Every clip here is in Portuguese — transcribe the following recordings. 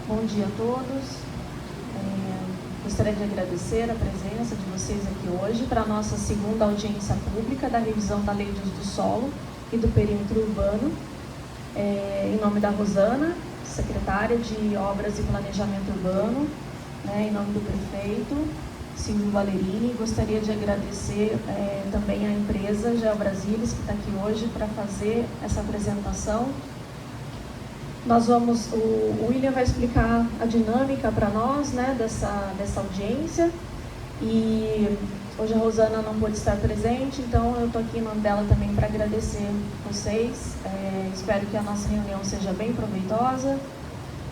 Bom dia a todos. Gostaria de agradecer a presença de vocês aqui hoje para a nossa segunda audiência pública da revisão da Lei de Uso do Solo e do Perímetro Urbano. Em nome da Rosana, secretária de Obras e Planejamento Urbano, em nome do prefeito, Silvio Valerini, gostaria de agradecer também à empresa GeoBrasília, que está aqui hoje para fazer essa apresentação. O William vai explicar a dinâmica para nós, dessa audiência, e hoje a Rosana não pôde estar presente, então eu estou aqui em nome dela também para agradecer vocês. Espero que a nossa reunião seja bem proveitosa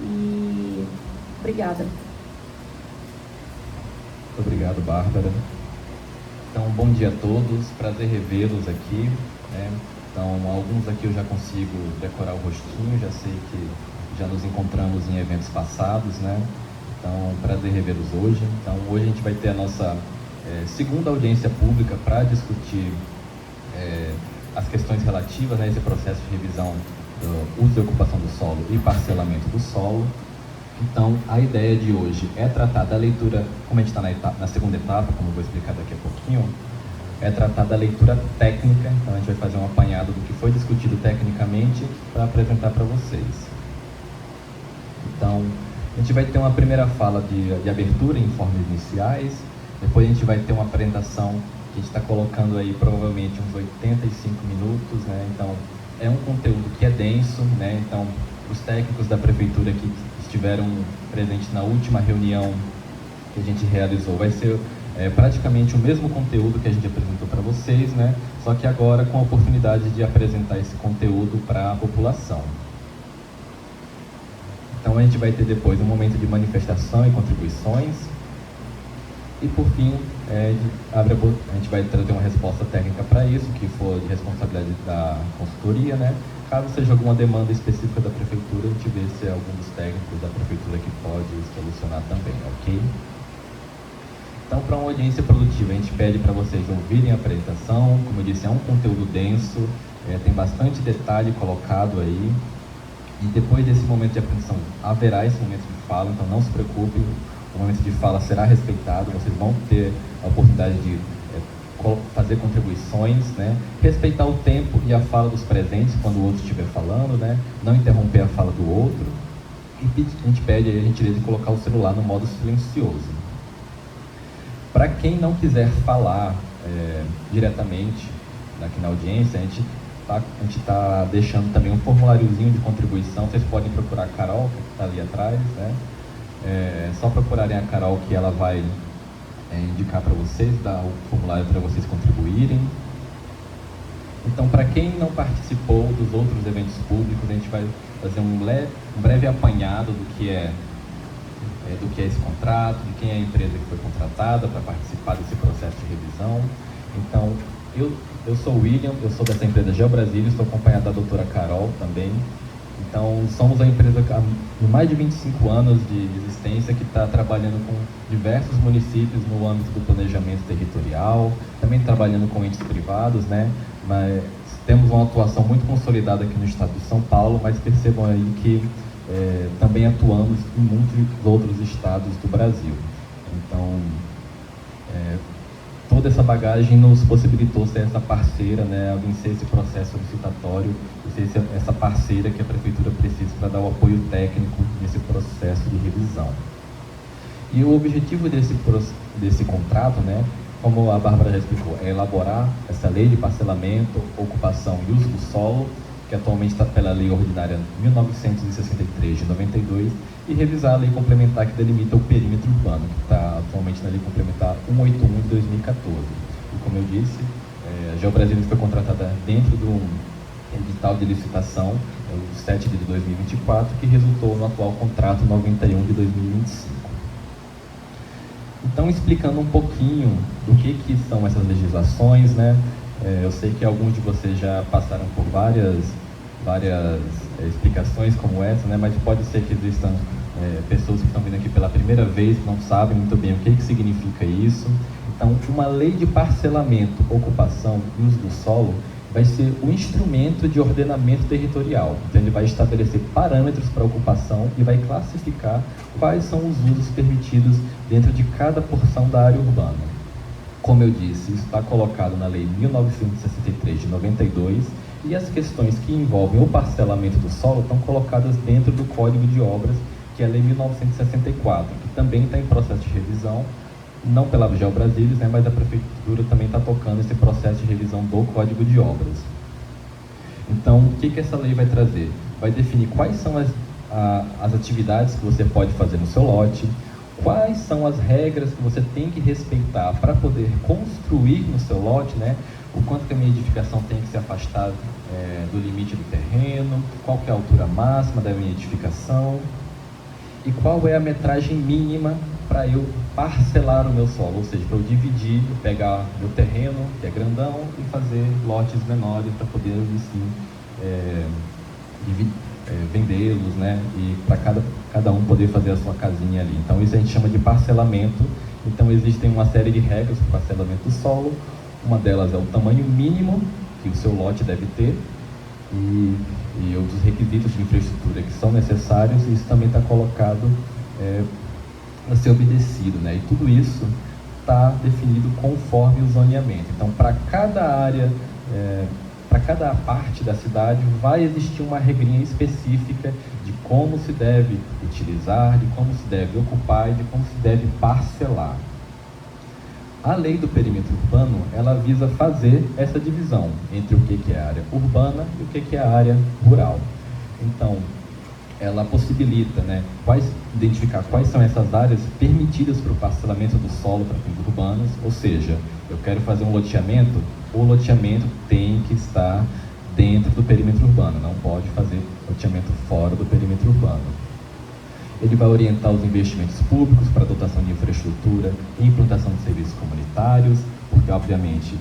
e obrigada. Obrigado, Bárbara. Então, bom dia a todos, prazer revê-los aqui, Então, alguns aqui eu já consigo decorar o rostinho, já sei que já nos encontramos em eventos passados, Então, prazer revê-los hoje. Então, hoje a gente vai ter a nossa segunda audiência pública para discutir as questões relativas a esse processo de revisão do uso e ocupação do solo e parcelamento do solo. Então, a ideia de hoje é tratar da leitura, como a gente está na segunda etapa, como eu vou explicar daqui a pouquinho, é tratar da leitura técnica. Então a gente vai fazer um apanhado do que foi discutido tecnicamente para apresentar para vocês. Então, a gente vai ter uma primeira fala de abertura em informes iniciais, depois a gente vai ter uma apresentação que a gente está colocando aí provavelmente uns 85 minutos, Então, é um conteúdo que é denso, Então, os técnicos da prefeitura que estiveram presentes na última reunião que a gente realizou, vai ser praticamente o mesmo conteúdo que a gente apresentou para vocês, Só que agora com a oportunidade de apresentar esse conteúdo para a população. Então a gente vai ter depois um momento de manifestação e contribuições. E por fim, a gente vai trazer uma resposta técnica para isso, que for de responsabilidade da consultoria, Caso seja alguma demanda específica da prefeitura, a gente vê se é algum dos técnicos da prefeitura que pode solucionar também, ok? Então, para uma audiência produtiva, a gente pede para vocês ouvirem a apresentação. Como eu disse, é um conteúdo denso, tem bastante detalhe colocado aí. E depois desse momento de apresentação, haverá esse momento de fala, então não se preocupem, o momento de fala será respeitado, vocês vão ter a oportunidade de fazer contribuições, respeitar o tempo e a fala dos presentes quando o outro estiver falando, não interromper a fala do outro. E a gente pede aí a gentileza de colocar o celular no modo silencioso. Para quem não quiser falar diretamente aqui na audiência, a gente está deixando também um formuláriozinho de contribuição. Vocês podem procurar a Carol, que está ali atrás, só procurarem a Carol que ela vai indicar para vocês, dar o formulário para vocês contribuírem. Então, para quem não participou dos outros eventos públicos, a gente vai fazer um breve apanhado do que é esse contrato, de quem é a empresa que foi contratada para participar desse processo de revisão. Então, eu sou o William, eu sou dessa empresa GeoBrasília, estou acompanhado da doutora Carol também. Então, somos uma empresa de mais de 25 anos de existência que está trabalhando com diversos municípios no âmbito do planejamento territorial, também trabalhando com entes privados, Mas temos uma atuação muito consolidada aqui no estado de São Paulo, mas percebam aí que também atuamos em muitos outros estados do Brasil. Então, toda essa bagagem nos possibilitou ser essa parceira, vencer esse processo licitatório e ser essa parceira que a prefeitura precisa para dar o apoio técnico nesse processo de revisão. E o objetivo desse contrato, como a Bárbara já explicou, é elaborar essa lei de parcelamento, ocupação e uso do solo, que atualmente está pela Lei Ordinária 1963 de 92, e revisar a Lei Complementar que delimita o perímetro urbano, que está atualmente na Lei Complementar 181 de 2014. E como eu disse, a GeoBrasília foi contratada dentro do edital de licitação, o 7 de 2024, que resultou no atual contrato 91 de 2025. Então, explicando um pouquinho do que são essas legislações, eu sei que alguns de vocês já passaram por várias explicações como essa, mas pode ser que existam pessoas que estão vindo aqui pela primeira vez, não sabem muito bem o que significa isso. Então, uma lei de parcelamento, ocupação e uso do solo, vai ser o instrumento de ordenamento territorial. Então ele vai estabelecer parâmetros para a ocupação e vai classificar quais são os usos permitidos dentro de cada porção da área urbana. Como eu disse, isso está colocado na Lei 1963 de 92 e as questões que envolvem o parcelamento do solo estão colocadas dentro do Código de Obras, que é a Lei 1964, que também está em processo de revisão, não pela GeoBrasília, né, mas a Prefeitura também está tocando esse processo de revisão do Código de Obras. Então, o que essa lei vai trazer? Vai definir quais são as atividades que você pode fazer no seu lote, quais são as regras que você tem que respeitar para poder construir no seu lote, né? O quanto que a minha edificação tem que se afastar do limite do terreno, qual que é a altura máxima da minha edificação e qual é a metragem mínima para eu parcelar o meu solo, ou seja, para eu dividir, pegar meu terreno, que é grandão, e fazer lotes menores para poder, assim, vendê-los, né? E para cada um poder fazer a sua casinha ali. Então isso a gente chama de parcelamento. Então existem uma série de regras para o parcelamento do solo. Uma delas é o tamanho mínimo que o seu lote deve ter e outros requisitos de infraestrutura que são necessários, e isso também está colocado a ser obedecido, né? E tudo isso está definido conforme o zoneamento. Então, para cada área, para cada parte da cidade, vai existir uma regrinha específica de como se deve utilizar, de como se deve ocupar e de como se deve parcelar. A lei do perímetro urbano, ela visa fazer essa divisão entre o que é a área urbana e o que é a área rural. Então, ela possibilita, né, identificar quais são essas áreas permitidas para o parcelamento do solo para fins urbanos, ou seja, eu quero fazer um loteamento, o loteamento tem que estar dentro do perímetro urbano, não pode fazer loteamento fora do perímetro urbano. Ele vai orientar os investimentos públicos para a dotação de infraestrutura e implantação de serviços comunitários, porque, obviamente,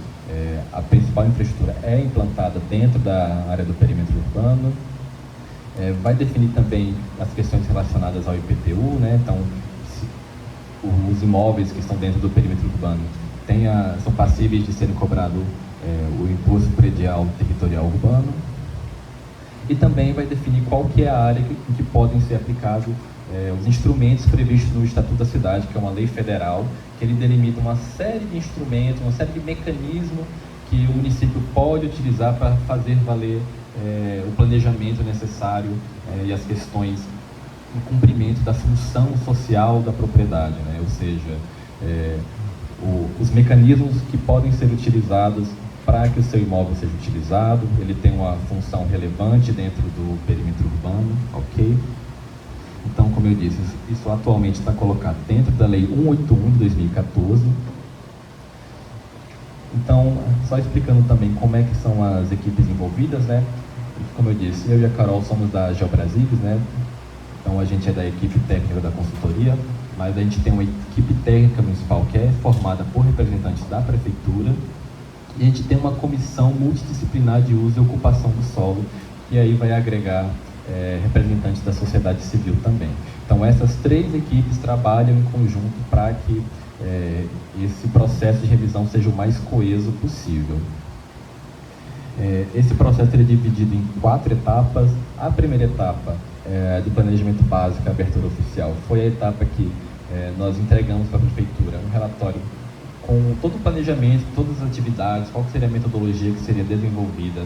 a principal infraestrutura é implantada dentro da área do perímetro urbano. Vai definir também as questões relacionadas ao IPTU, né? Então, os imóveis que estão dentro do perímetro urbano são passíveis de serem cobrados o imposto predial territorial urbano. E também vai definir qual que é a área em que podem ser aplicados os instrumentos previstos no Estatuto da Cidade, que é uma lei federal, que ele delimita uma série de instrumentos, uma série de mecanismos que o município pode utilizar para fazer valer o planejamento necessário e as questões em cumprimento da função social da propriedade, né? Ou seja, os mecanismos que podem ser utilizados para que o seu imóvel seja utilizado, ele tem uma função relevante dentro do perímetro urbano, ok? Então, como eu disse, isso atualmente está colocado dentro da Lei 181 de 2014. Então, só explicando também como é que são as equipes envolvidas, né? Como eu disse, eu e a Carol somos da GeoBrasília, né? Então, a gente é da equipe técnica da consultoria, mas a gente tem uma equipe técnica municipal que é formada por representantes da prefeitura, e a gente tem uma comissão multidisciplinar de uso e ocupação do solo, que aí vai agregar representantes da sociedade civil também. Então, essas três equipes trabalham em conjunto para que esse processo de revisão seja o mais coeso possível. Esse processo é dividido em 4 etapas. A primeira etapa do planejamento básico, a abertura oficial, foi a etapa que nós entregamos para a prefeitura um relatório com todo o planejamento, todas as atividades, qual seria a metodologia que seria desenvolvida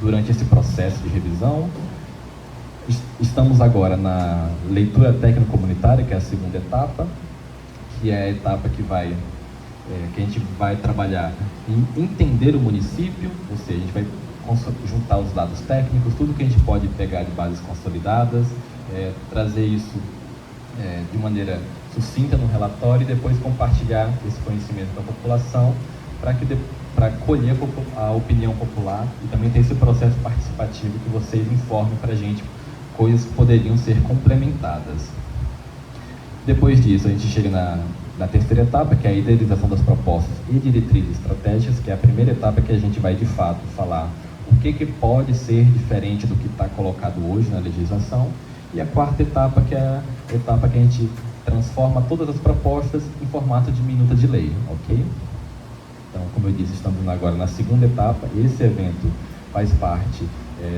durante esse processo de revisão. Estamos agora na leitura técnico-comunitária, que é a segunda etapa, que é a etapa que a gente vai trabalhar em entender o município, ou seja, a gente vai juntar os dados técnicos, tudo que a gente pode pegar de bases consolidadas, trazer isso de maneira sucinta no relatório e depois compartilhar esse conhecimento com a população para colher a opinião popular e também ter esse processo participativo que vocês informem para a gente coisas que poderiam ser complementadas. Depois disso, a gente chega na terceira etapa, que é a idealização das propostas e diretrizes estratégicas, que é a primeira etapa que a gente vai, de fato, falar o que pode ser diferente do que está colocado hoje na legislação. E a quarta etapa, que é a etapa que a gente transforma todas as propostas em formato de minuta de lei, ok? Então, como eu disse, estamos agora na segunda etapa. Esse evento faz parte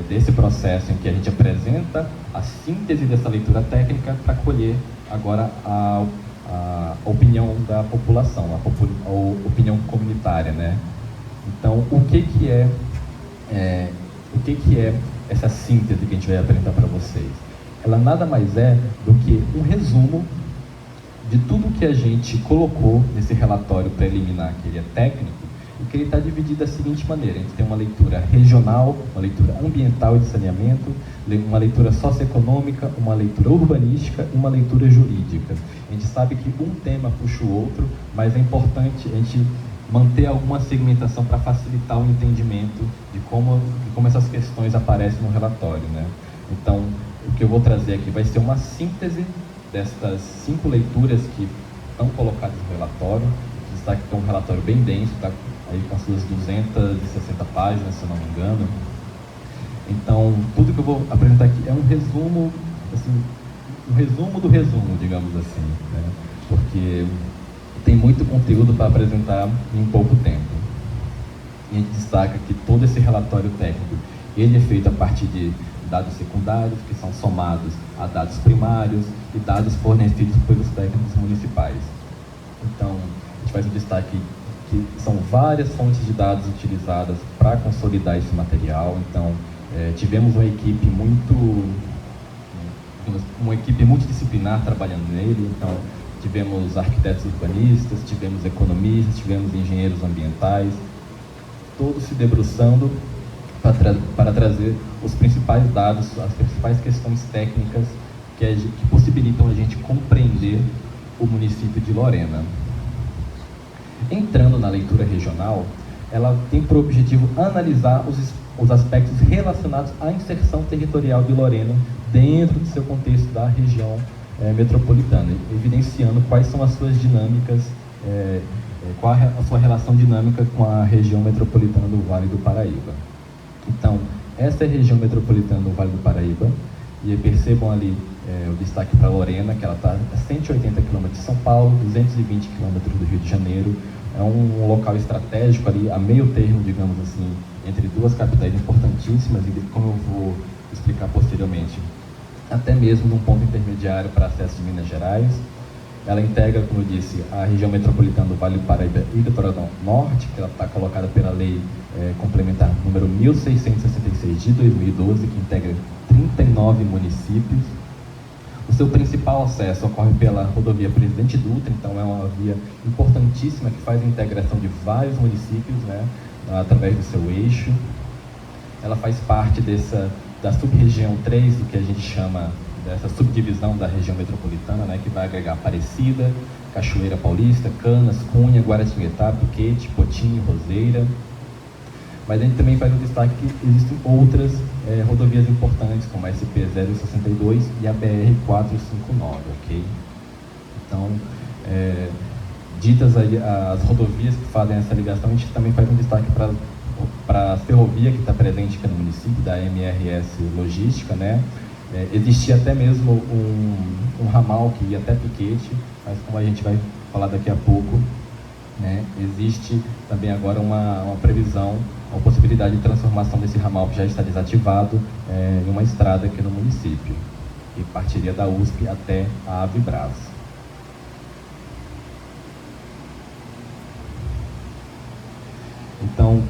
desse processo em que a gente apresenta a síntese dessa leitura técnica para colher agora a opinião da população, a opinião comunitária, né? Então, o que é essa síntese que a gente vai apresentar para vocês? Ela nada mais é do que um resumo de tudo que a gente colocou nesse relatório preliminar, que ele é técnico, e que ele está dividido da seguinte maneira: a gente tem uma leitura regional, uma leitura ambiental e de saneamento, uma leitura socioeconômica, uma leitura urbanística e uma leitura jurídica. A gente sabe que um tema puxa o outro, mas é importante a gente manter alguma segmentação para facilitar o entendimento de como essas questões aparecem no relatório, né? Então, o que eu vou trazer aqui vai ser uma síntese destas 5 leituras que estão colocadas no relatório. Está aqui, é um relatório bem denso, está aí com as suas 260 páginas, se eu não me engano. Então, tudo que eu vou apresentar aqui é um resumo, assim, um resumo do resumo, digamos assim, né? Porque tem muito conteúdo para apresentar em pouco tempo. E a gente destaca que todo esse relatório técnico, ele é feito a partir de dados secundários, que são somados a dados primários e dados fornecidos pelos técnicos municipais. Então, a gente faz um destaque que são várias fontes de dados utilizadas para consolidar esse material. Então, tivemos uma equipe multidisciplinar trabalhando nele. Então, tivemos arquitetos urbanistas, tivemos economistas, tivemos engenheiros ambientais, todos se debruçando para trazer os principais dados, as principais questões técnicas que possibilitam a gente compreender o município de Lorena. Entrando na leitura regional, ela tem por objetivo analisar os aspectos relacionados à inserção territorial de Lorena dentro do seu contexto da região metropolitana, evidenciando quais são as suas dinâmicas, qual a sua relação dinâmica com a região metropolitana do Vale do Paraíba. Então, essa é a região metropolitana do Vale do Paraíba, e percebam ali o destaque para Lorena, que ela está a 180 km de São Paulo, 220 km do Rio de Janeiro. É um local estratégico ali, a meio termo, digamos assim, entre duas capitais importantíssimas, e como eu vou explicar posteriormente, até mesmo num ponto intermediário para acesso de Minas Gerais. Ela integra, como eu disse, a região metropolitana do Vale do Paraíba e Litoral Norte, que ela está colocada pela Lei Complementar número 1666 de 2012, que integra 39 municípios. O seu principal acesso ocorre pela rodovia Presidente Dutra, então é uma via importantíssima que faz a integração de vários municípios, né, através do seu eixo. Ela faz parte da sub-região 3, do que a gente chama dessa subdivisão da região metropolitana, né, que vai agregar Aparecida, Cachoeira Paulista, Canas, Cunha, Guaratinguetá, Piquete, Potinho, Roseira. Mas a gente também faz o destaque que existem outras rodovias importantes, como a SP-062 e a BR-459, ok? Então, ditas aí as rodovias que fazem essa ligação, a gente também faz um destaque para a ferrovia que está presente aqui no município, da MRS Logística, né? Existia até mesmo um ramal que ia até Piquete, mas como a gente vai falar daqui a pouco, né, existe também agora uma previsão, uma possibilidade de transformação desse ramal que já está desativado em uma estrada aqui no município, que partiria da USP até a Avibras. Então,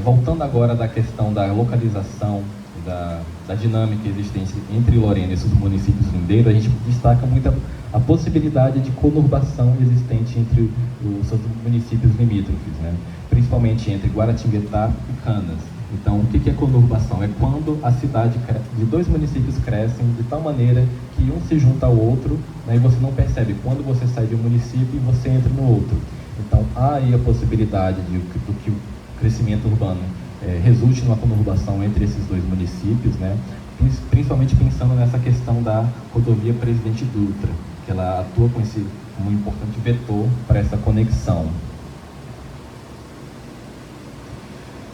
voltando agora da questão da localização, da dinâmica existente entre Lorena e esses municípios lindeiros, a gente destaca muito a possibilidade de conurbação existente entre os seus municípios limítrofes, né? Principalmente entre Guaratinguetá e Canas. Então, o que é conurbação? É quando a cidade de dois municípios crescem de tal maneira que um se junta ao outro, né, e você não percebe quando você sai de um município e você entra no outro. Então, há aí a possibilidade do que o crescimento urbano resulte numa conurbação entre esses dois municípios, né? Principalmente pensando nessa questão da rodovia Presidente Dutra, que ela atua como um importante vetor para essa conexão.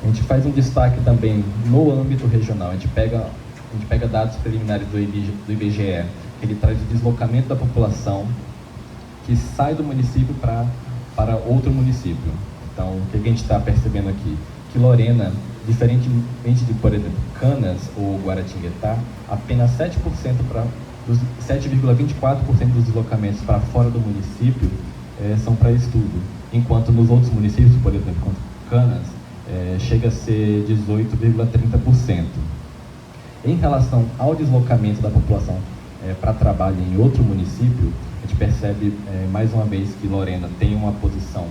A gente faz um destaque também no âmbito regional. A gente pega dados preliminares do IBGE, que ele traz o deslocamento da população que sai do município para outro município. Então, o que a gente está percebendo aqui? Que Lorena, diferentemente de, por exemplo, Canas ou Guaratinguetá, apenas 7,24% dos deslocamentos para fora do município são para estudo, enquanto nos outros municípios, por exemplo, Canas, chega a ser 18,30%. Em relação ao deslocamento da população para trabalho em outro município, a gente percebe mais uma vez que Lorena tem uma posição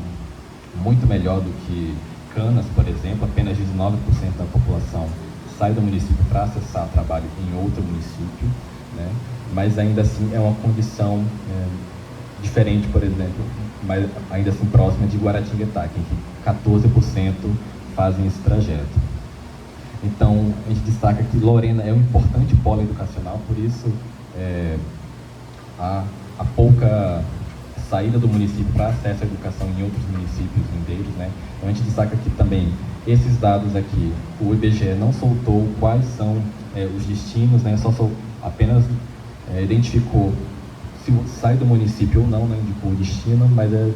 muito melhor do que Canas, por exemplo. Apenas 19% da população sai do município para acessar trabalho em outro município, né? Mas ainda assim é uma condição diferente, por exemplo, mas ainda assim próxima de Guaratinguetá, que 14% fazem esse trajeto. Então, a gente destaca que Lorena é um importante polo educacional, por isso a pouca saída do município para acesso à educação em outros municípios lindeiros, né? Então, a gente destaca aqui também esses dados aqui. O IBGE não soltou quais são os destinos, né? Apenas identificou se sai do município ou não, não indicou o destino, mas é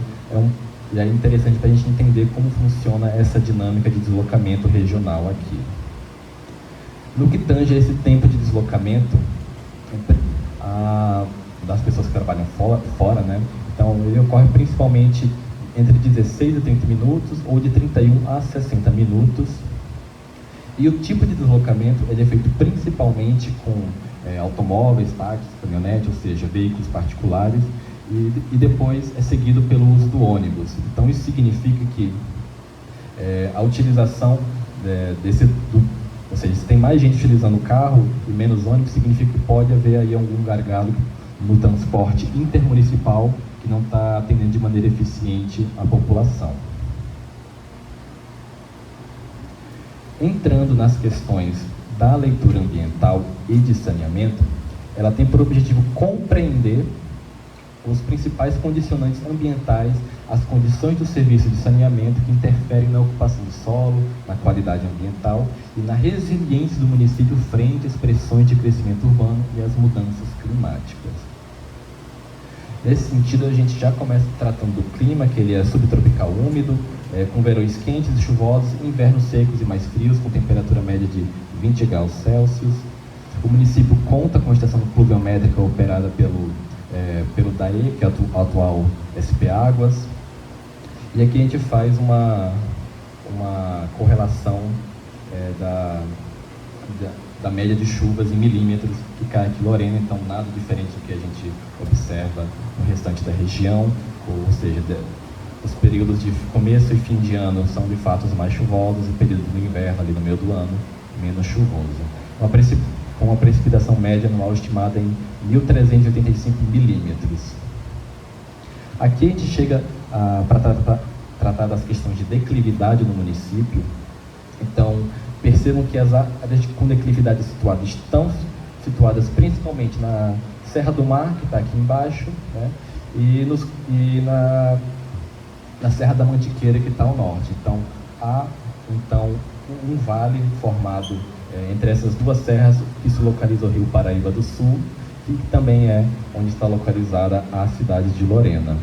interessante para a gente entender como funciona essa dinâmica de deslocamento regional aqui. No que tange a esse tempo de deslocamento das pessoas que trabalham fora, né? Então, ele ocorre principalmente entre 16 a 30 minutos ou de 31 a 60 minutos. E o tipo de deslocamento ele é feito principalmente com automóveis, táxis, caminhonetes, ou seja, veículos particulares, e depois é seguido pelo uso do ônibus. Então, isso significa que a utilização ou seja, se tem mais gente utilizando o carro e menos ônibus, significa que pode haver aí algum gargalo no transporte intermunicipal que não está atendendo de maneira eficiente a população. Entrando nas questões da leitura ambiental e de saneamento, ela tem por objetivo compreender os principais condicionantes ambientais, as condições do serviço de saneamento que interferem na ocupação do solo, na qualidade ambiental e na resiliência do município frente às pressões de crescimento urbano e às mudanças climáticas. Nesse sentido, a gente já começa tratando do clima, que ele é subtropical úmido, com verões quentes e chuvosos, invernos secos e mais frios, com temperatura média de 20 graus Celsius. O município conta com a estação pluviométrica operada pelo DAE, que é o atual SP Águas. E aqui a gente faz uma correlação da média de chuvas em milímetros que cai aqui em Lorena, então nada diferente do que a gente observa no restante da região, ou seja, os períodos de começo e fim de ano são de fato os mais chuvosos, e o período do inverno, ali no meio do ano, menos chuvoso. Com uma precipitação média anual estimada em 1.385 milímetros. Aqui a gente chega para tratar das questões de declividade no município. Então, percebam que as áreas com declividade situadas estão situadas principalmente na Serra do Mar, que está aqui embaixo, né? e na Serra da Mantiqueira, que está ao norte. Então, há um vale formado entre essas duas serras que se localiza o Rio Paraíba do Sul, e que também é onde está localizada a cidade de Lorena.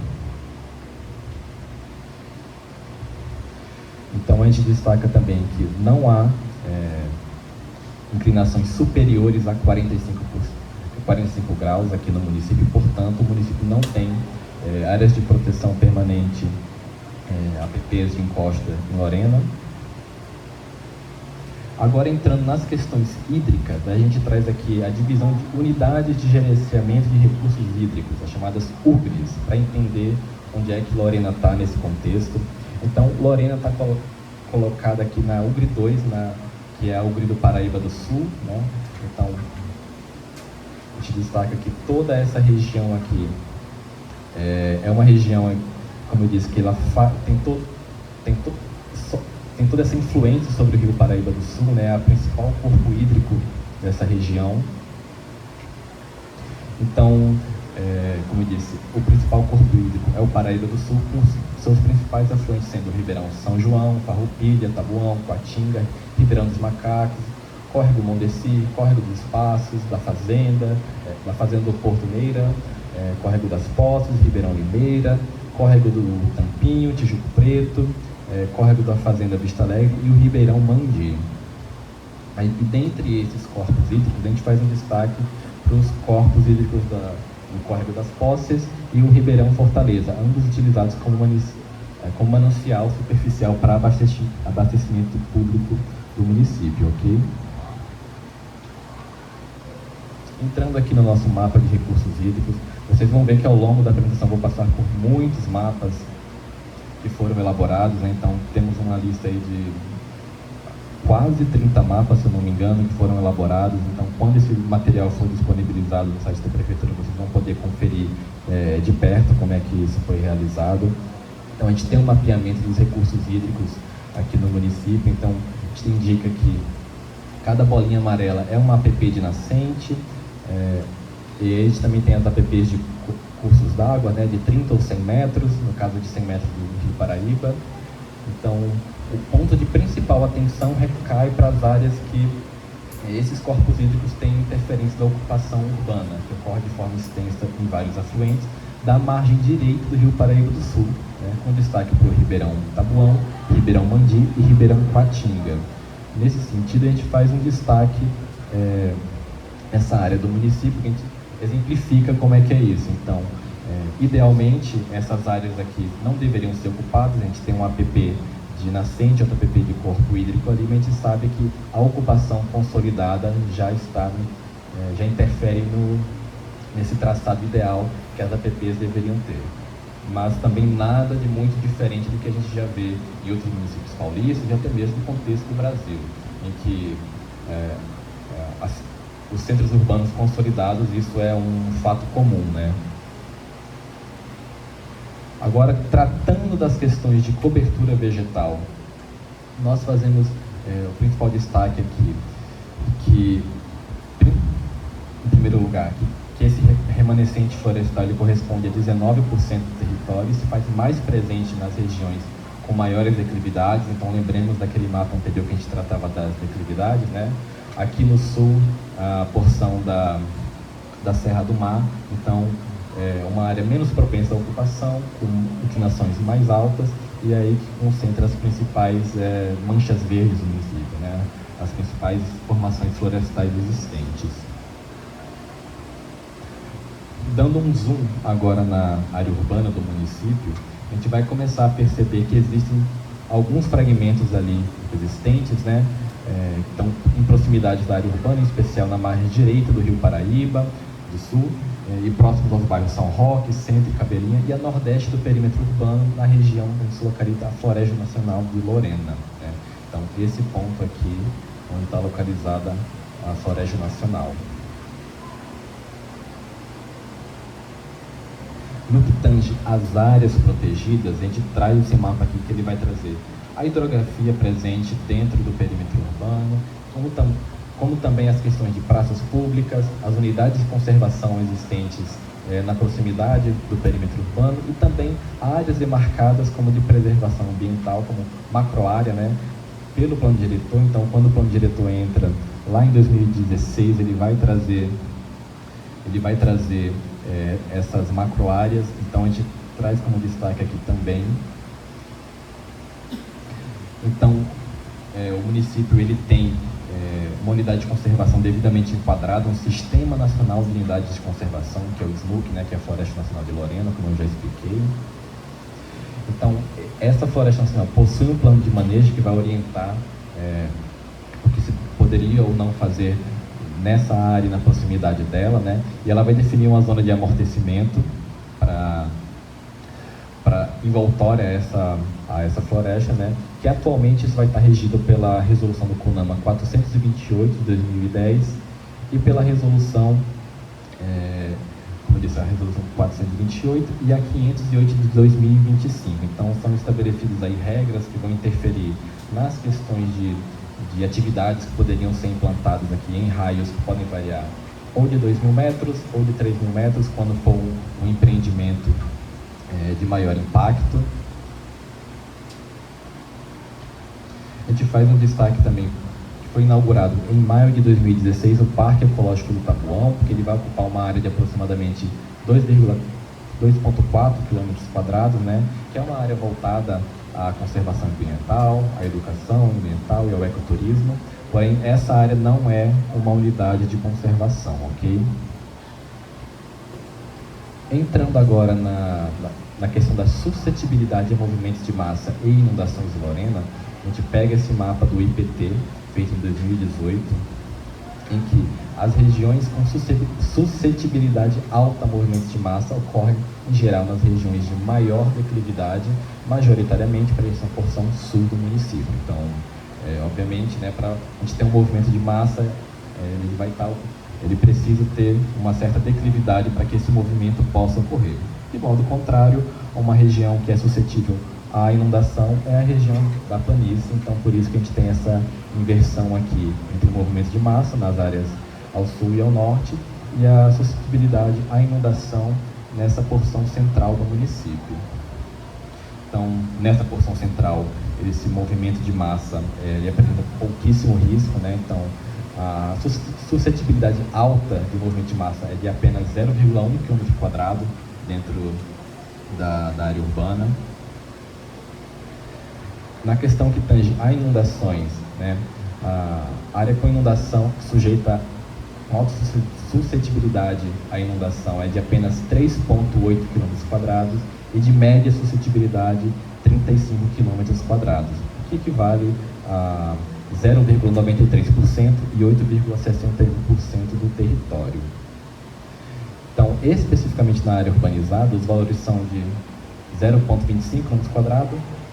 Então, a gente destaca também que não há inclinações superiores a 45 graus aqui no município, portanto, o município não tem áreas de proteção permanente, APPs de encosta em Lorena. Agora, entrando nas questões hídricas, a gente traz aqui a divisão de unidades de gerenciamento de recursos hídricos, as chamadas UGRs, para entender onde é que Lorena está nesse contexto. Então, Lorena está colocada aqui na UGR 2, que é a UGR do Paraíba do Sul, né? Então, a gente destaca que toda essa região aqui é uma região, como eu disse, que ela tem toda essa influência sobre o Rio Paraíba do Sul, né? A principal corpo hídrico dessa região. Então, como eu disse, o principal corpo hídrico é o Paraíba do Sul, com seus principais afluentes sendo o Ribeirão São João, Farroupilha, Tabuão, Coatinga, Ribeirão dos Macacos, Córrego Mondesi, Córrego dos Passos, da Fazenda do Porto Meira, Córrego das Poças, Ribeirão Limeira, Córrego do Tampinho, Tijuco Preto, Córrego da Fazenda Vista Alegre e o Ribeirão Mandi. E dentre esses corpos hídricos, a gente faz um destaque para os corpos hídricos do Córrego das Poças e o Ribeirão Fortaleza, ambos utilizados como manancial superficial para abastecimento público do município, ok? Entrando aqui no nosso mapa de recursos hídricos, vocês vão ver que ao longo da apresentação vou passar por muitos mapas que foram elaborados, né? Então temos uma lista aí de quase 30 mapas, se eu não me engano, que foram elaborados. Então, quando esse material for disponibilizado no site da Prefeitura, vocês vão poder conferir de perto como é que isso foi realizado. Então, a gente tem um mapeamento dos recursos hídricos aqui no município. Então, a gente indica que cada bolinha amarela é uma APP de nascente, e a gente também tem as APPs de cursos d'água, né, de 30 ou 100 metros, no caso de 100 metros do Rio Paraíba. Então, o ponto de principal atenção recai para as áreas que esses corpos hídricos têm interferência da ocupação urbana, que ocorre de forma extensa em vários afluentes, da margem direita do Rio Paraíba do Sul, né, com destaque para o Ribeirão Tabuão, Ribeirão Mandi e Ribeirão Quatinga. Nesse sentido, a gente faz um destaque nessa área do município, que a gente exemplifica como é que é isso. Então, idealmente, essas áreas aqui não deveriam ser ocupadas. A gente tem um APP de nascente, outro APP de corpo hídrico ali, mas a gente sabe que a ocupação consolidada já interfere nesse traçado ideal que as APPs deveriam ter. Mas também nada de muito diferente do que a gente já vê em outros municípios paulistas e até mesmo no contexto do Brasil, em que os centros urbanos consolidados, isso é um fato comum, né? Agora, tratando das questões de cobertura vegetal, nós fazemos o principal destaque aqui, que, em primeiro lugar, que esse remanescente florestal ele corresponde a 19% do território e se faz mais presente nas regiões com maiores declividades. Então, lembremos daquele mapa anterior que a gente tratava das declividades, né? Aqui no sul, a porção da Serra do Mar, então, uma área menos propensa à ocupação, com inclinações mais altas, e aí que concentra as principais manchas verdes do município, né? As principais formações florestais existentes. Dando um zoom agora na área urbana do município, a gente vai começar a perceber que existem alguns fragmentos ali existentes, né? Então, em proximidade da área urbana, em especial na margem direita do Rio Paraíba, do sul, e próximos aos bairros São Roque, Centro e Cabelinha, e a nordeste do perímetro urbano, na região onde se localiza a Floresta Nacional de Lorena, né? Então, esse ponto aqui, onde está localizada a Floresta Nacional. No que tange às áreas protegidas, a gente traz esse mapa aqui que ele vai trazer a hidrografia presente dentro do perímetro urbano, como também as questões de praças públicas, as unidades de conservação existentes na proximidade do perímetro urbano e também áreas demarcadas como de preservação ambiental, como macroárea, né, pelo plano diretor. Então, quando o plano diretor entra lá em 2016, ele vai trazer essas macroáreas. Então, a gente traz como destaque aqui também. Então, o município ele tem uma unidade de conservação devidamente enquadrada, um Sistema Nacional de Unidades de Conservação, que é o SNUC, né, que é a Floresta Nacional de Lorena, como eu já expliquei. Então, essa Floresta Nacional possui um plano de manejo que vai orientar o que se poderia ou não fazer nessa área e na proximidade dela, né? E ela vai definir uma zona de amortecimento para envoltória a essa floresta, né? Que atualmente isso vai estar regido pela resolução do CONAMA 428 de 2010 e pela resolução, como eu disse, a resolução 428 e a 508 de 2025. Então, são estabelecidas aí regras que vão interferir nas questões de atividades que poderiam ser implantadas aqui em raios que podem variar ou de 2.000 metros ou de 3.000 metros, quando for um empreendimento de maior impacto. A gente faz um destaque também, que foi inaugurado em maio de 2016 o Parque Ecológico do Tabuão, porque ele vai ocupar uma área de aproximadamente 2,4 km², né, que é uma área voltada à conservação ambiental, à educação ambiental e ao ecoturismo, porém essa área não é uma unidade de conservação, ok? Entrando agora na questão da suscetibilidade a movimentos de massa e inundações de Lorena, a gente pega esse mapa do IPT, feito em 2018, em que as regiões com suscetibilidade alta a movimentos de massa ocorrem, em geral, nas regiões de maior declividade, majoritariamente para essa porção sul do município. Então, obviamente, né, para a gente ter um movimento de massa, ele precisa ter uma certa declividade para que esse movimento possa ocorrer. De modo contrário, uma região que é suscetível à inundação é a região da planície, então por isso que a gente tem essa inversão aqui entre o movimento de massa nas áreas ao sul e ao norte e a suscetibilidade à inundação nessa porção central do município. Então, nessa porção central, esse movimento de massa ele apresenta pouquíssimo risco, né? Então, a suscetibilidade alta de movimento de massa é de apenas 0,1 km² dentro da área urbana. Na questão que tange a inundações, né, a área com inundação sujeita a alta suscetibilidade à inundação é de apenas 3,8 km² e de média suscetibilidade 35 km², o que equivale a 0,93% e 8,61% do território. Então, especificamente na área urbanizada, os valores são de 0,25 km²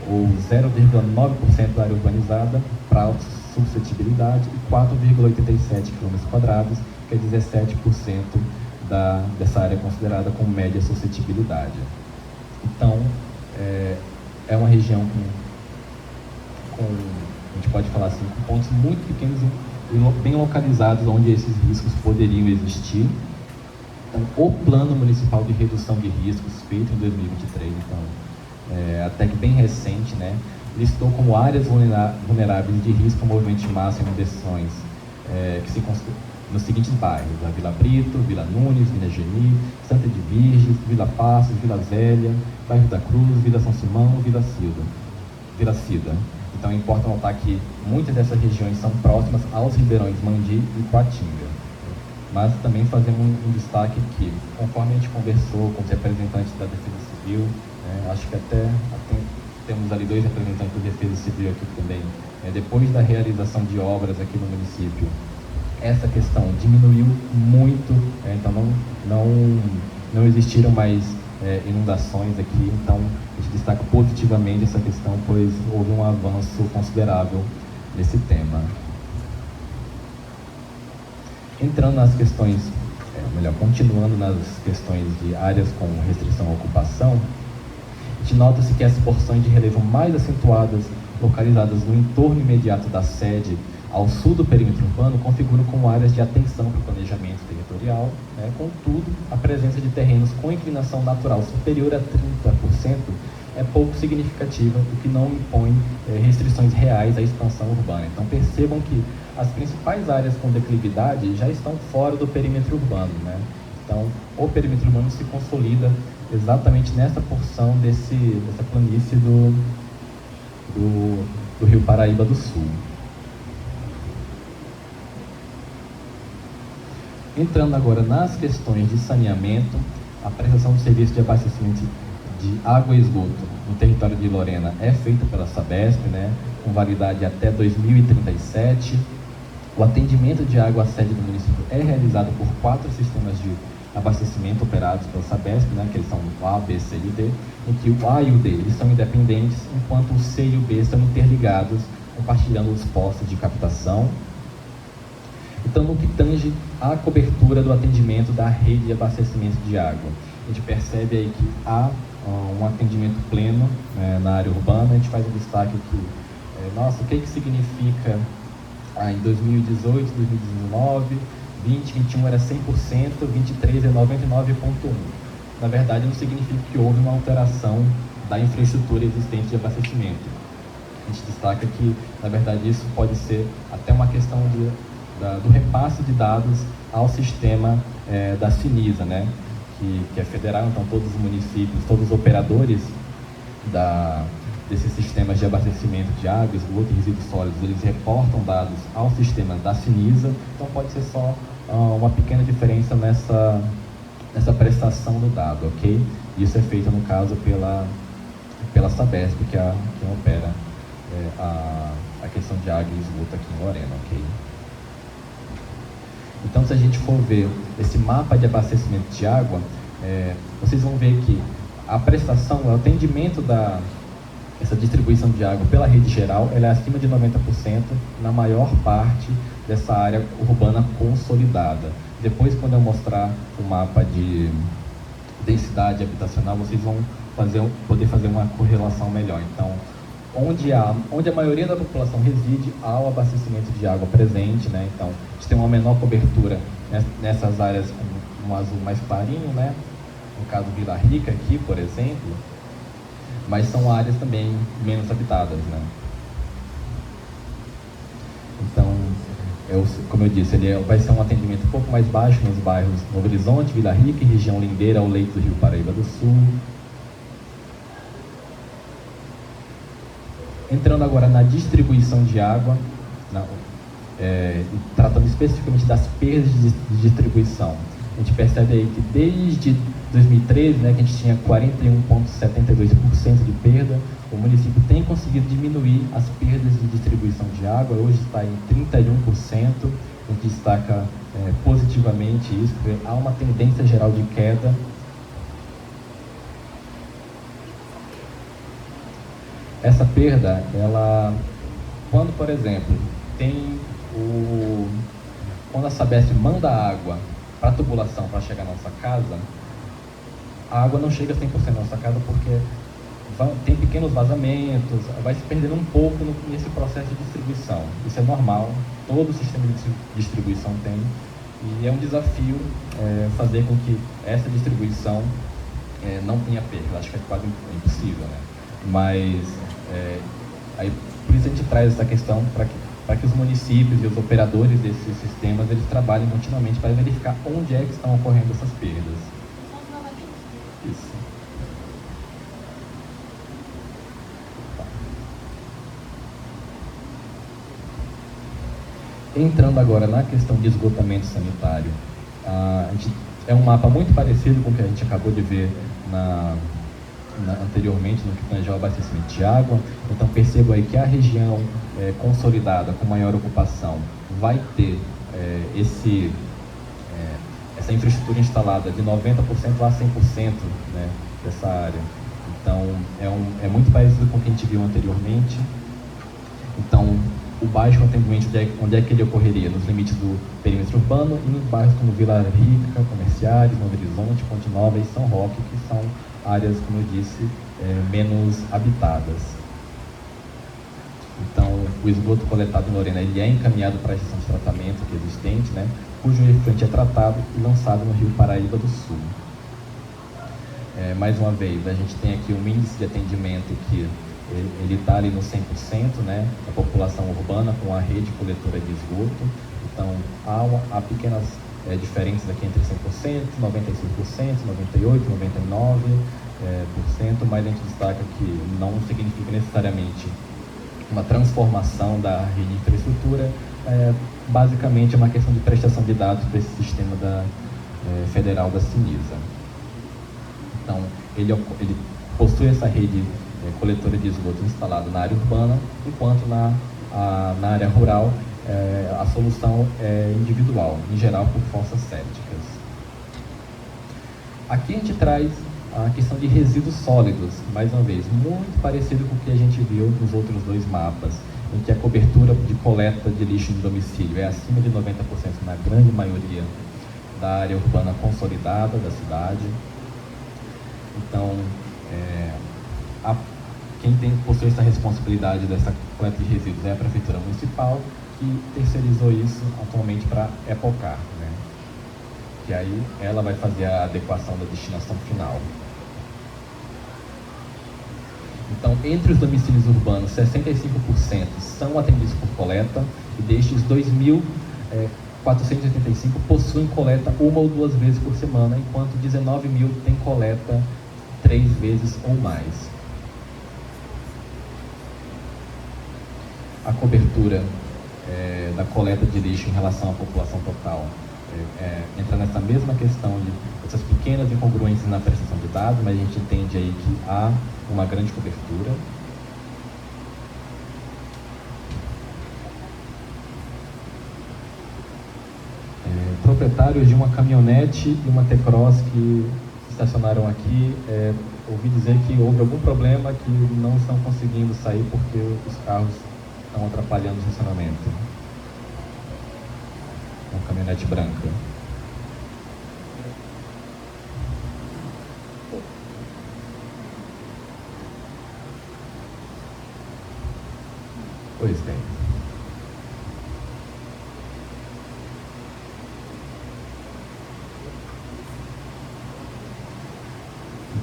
ou 0,9% da área urbanizada para alta suscetibilidade e 4,87 km², que é 17% dessa área considerada com média suscetibilidade. Então, é uma região a gente pode falar assim, com pontos muito pequenos e bem localizados onde esses riscos poderiam existir. Então, o Plano Municipal de Redução de Riscos, feito em 2023, então, até que bem recente, né, listou como áreas vulneráveis de risco ao movimento de massa e inundações, que se nos seguintes bairros: a Vila Brito, Vila Nunes, Vila Geni, Santa de Virges, Vila Passos, Vila Zélia, Bairro da Cruz, Vila São Simão, Vila Cida. Então, importa notar que muitas dessas regiões são próximas aos ribeirões Mandi e Coatinga. Mas também fazemos um destaque que, conforme a gente conversou com os representantes da Defesa Civil, acho que até temos ali 2 representantes da Defesa Civil aqui também, depois da realização de obras aqui no município, essa questão diminuiu muito, então não existiram mais inundações aqui, então a gente destaca positivamente essa questão, pois houve um avanço considerável nesse tema. Entrando nas questões, continuando nas questões de áreas com restrição à ocupação, a gente nota-se que as porções de relevo mais acentuadas, localizadas no entorno imediato da sede, ao sul do perímetro urbano, configuram como áreas de atenção para o planejamento territorial, contudo, a presença de terrenos com inclinação natural superior a 30% é pouco significativa, o que não impõe restrições reais à expansão urbana. Então, percebam que as principais áreas com declividade já estão fora do perímetro urbano, né? Então, o perímetro urbano se consolida exatamente nessa porção dessa planície do Rio Paraíba do Sul. Entrando agora nas questões de saneamento, a prestação do serviço de abastecimento de água e esgoto no território de Lorena é feita pela Sabesp, né, com validade até 2037. O atendimento de água à sede do município é realizado por 4 sistemas de abastecimento operados pela Sabesp, né, que eles são o A, B, C e o D, em que o A e o D eles são independentes, enquanto o C e o B estão interligados, compartilhando os postos de captação. Então, no que tange à cobertura do atendimento da rede de abastecimento de água, a gente percebe aí que há um atendimento pleno na área urbana. A gente faz um destaque aqui, o que significa em 2018, 2019, 2021 era 100%, 23 é 99,1%. Na verdade, não significa que houve uma alteração da infraestrutura existente de abastecimento. A gente destaca que, na verdade, isso pode ser até uma questão do repasse de dados ao sistema da Finisa, né, que é federal. Então todos os municípios, todos os operadores desses sistemas de abastecimento de água, esgoto e resíduos sólidos, eles reportam dados ao sistema da Cinisa, então pode ser só uma pequena diferença nessa prestação do dado, ok? Isso é feito, no caso, pela Sabesp, que é quem opera a questão de água e esgoto aqui em Lorena, ok? Então, se a gente for ver esse mapa de abastecimento de água, vocês vão ver que a prestação, o atendimento essa distribuição de água pela rede geral, ela é acima de 90% na maior parte dessa área urbana consolidada. Depois, quando eu mostrar o mapa de densidade habitacional, vocês vão poder fazer uma correlação melhor. Então, onde a maioria da população reside, há o abastecimento de água presente, né? Então, a gente tem uma menor cobertura nessas áreas com um azul mais clarinho, né? No caso Vila Rica aqui, por exemplo, mas são áreas também menos habitadas, né? Então, como eu disse, vai ser um atendimento um pouco mais baixo nos bairros Novo Horizonte, Vila Rica e região lindeira ao leito do Rio Paraíba do Sul. Entrando agora na distribuição de água, tratando especificamente das perdas de distribuição. A gente percebe aí que desde 2013, né, que a gente tinha 41,72% de perda, o município tem conseguido diminuir as perdas de distribuição de água, hoje está em 31%, a gente destaca positivamente isso, porque há uma tendência geral de queda. Essa perda, quando, por exemplo, quando a Sabesp manda água para a tubulação para chegar à nossa casa, a água não chega a 100% na nossa casa porque tem pequenos vazamentos, vai se perdendo um pouco nesse processo de distribuição. Isso é normal, todo o sistema de distribuição tem, e é um desafio fazer com que essa distribuição não tenha perda. Acho que é quase impossível, né? Mas aí, por isso a gente traz essa questão para que os municípios e os operadores desses sistemas eles trabalhem continuamente para verificar onde é que estão ocorrendo essas perdas. Isso. Entrando agora na questão de esgotamento sanitário, é um mapa muito parecido com o que a gente acabou de ver anteriormente no que tange ao abastecimento de água. Então percebo aí que a região consolidada com maior ocupação vai ter essa infraestrutura instalada de 90% a 100%, né, dessa área. Então é muito parecido com o que a gente viu anteriormente. Então o baixo atendimento, onde é que ele ocorreria? Nos limites do perímetro urbano e nos bairros como Vila Rica, Comerciais, Novo Horizonte, Ponte Nova e São Roque, que são áreas, como eu disse, menos habitadas. Então, o esgoto coletado em Lorena ele é encaminhado para a estação de tratamento que é existente, né, cujo efluente é tratado e lançado no Rio Paraíba do Sul. Mais uma vez, a gente tem aqui um índice de atendimento que ele está ali no 100%, né, da população urbana com a rede coletora de esgoto. Então, há pequenas diferenças aqui entre 100%, 95%, 98%, 99%, mas a gente destaca que não significa necessariamente uma transformação da rede de infraestrutura, basicamente é uma questão de prestação de dados para esse sistema federal da Cinisa. Então, ele possui essa rede coletora de esgoto instalada na área urbana, enquanto na área rural a solução é individual, em geral por fossas sépticas. Aqui a gente traz a questão de resíduos sólidos, mais uma vez, muito parecido com o que a gente viu nos outros dois mapas, em que a cobertura de coleta de lixo em domicílio é acima de 90% na grande maioria da área urbana consolidada da cidade. Então, quem possui essa responsabilidade dessa coleta de resíduos é a Prefeitura Municipal, que terceirizou isso atualmente para a Epocar, né? Que aí ela vai fazer a adequação da destinação final. Então, entre os domicílios urbanos, 65% são atendidos por coleta, e destes 2.485 possuem coleta uma ou duas vezes por semana, enquanto 19.000 têm coleta 3 vezes ou mais. a cobertura da coleta de lixo em relação à população total entra nessa mesma questão de essas pequenas incongruências na prestação de dados, mas a gente entende aí que há uma grande cobertura. Proprietários de uma caminhonete e uma T-Cross que estacionaram aqui, ouvi dizer que houve algum problema, que não estão conseguindo sair porque os carros estão atrapalhando o estacionamento. Uma caminhonete branca. Pois bem.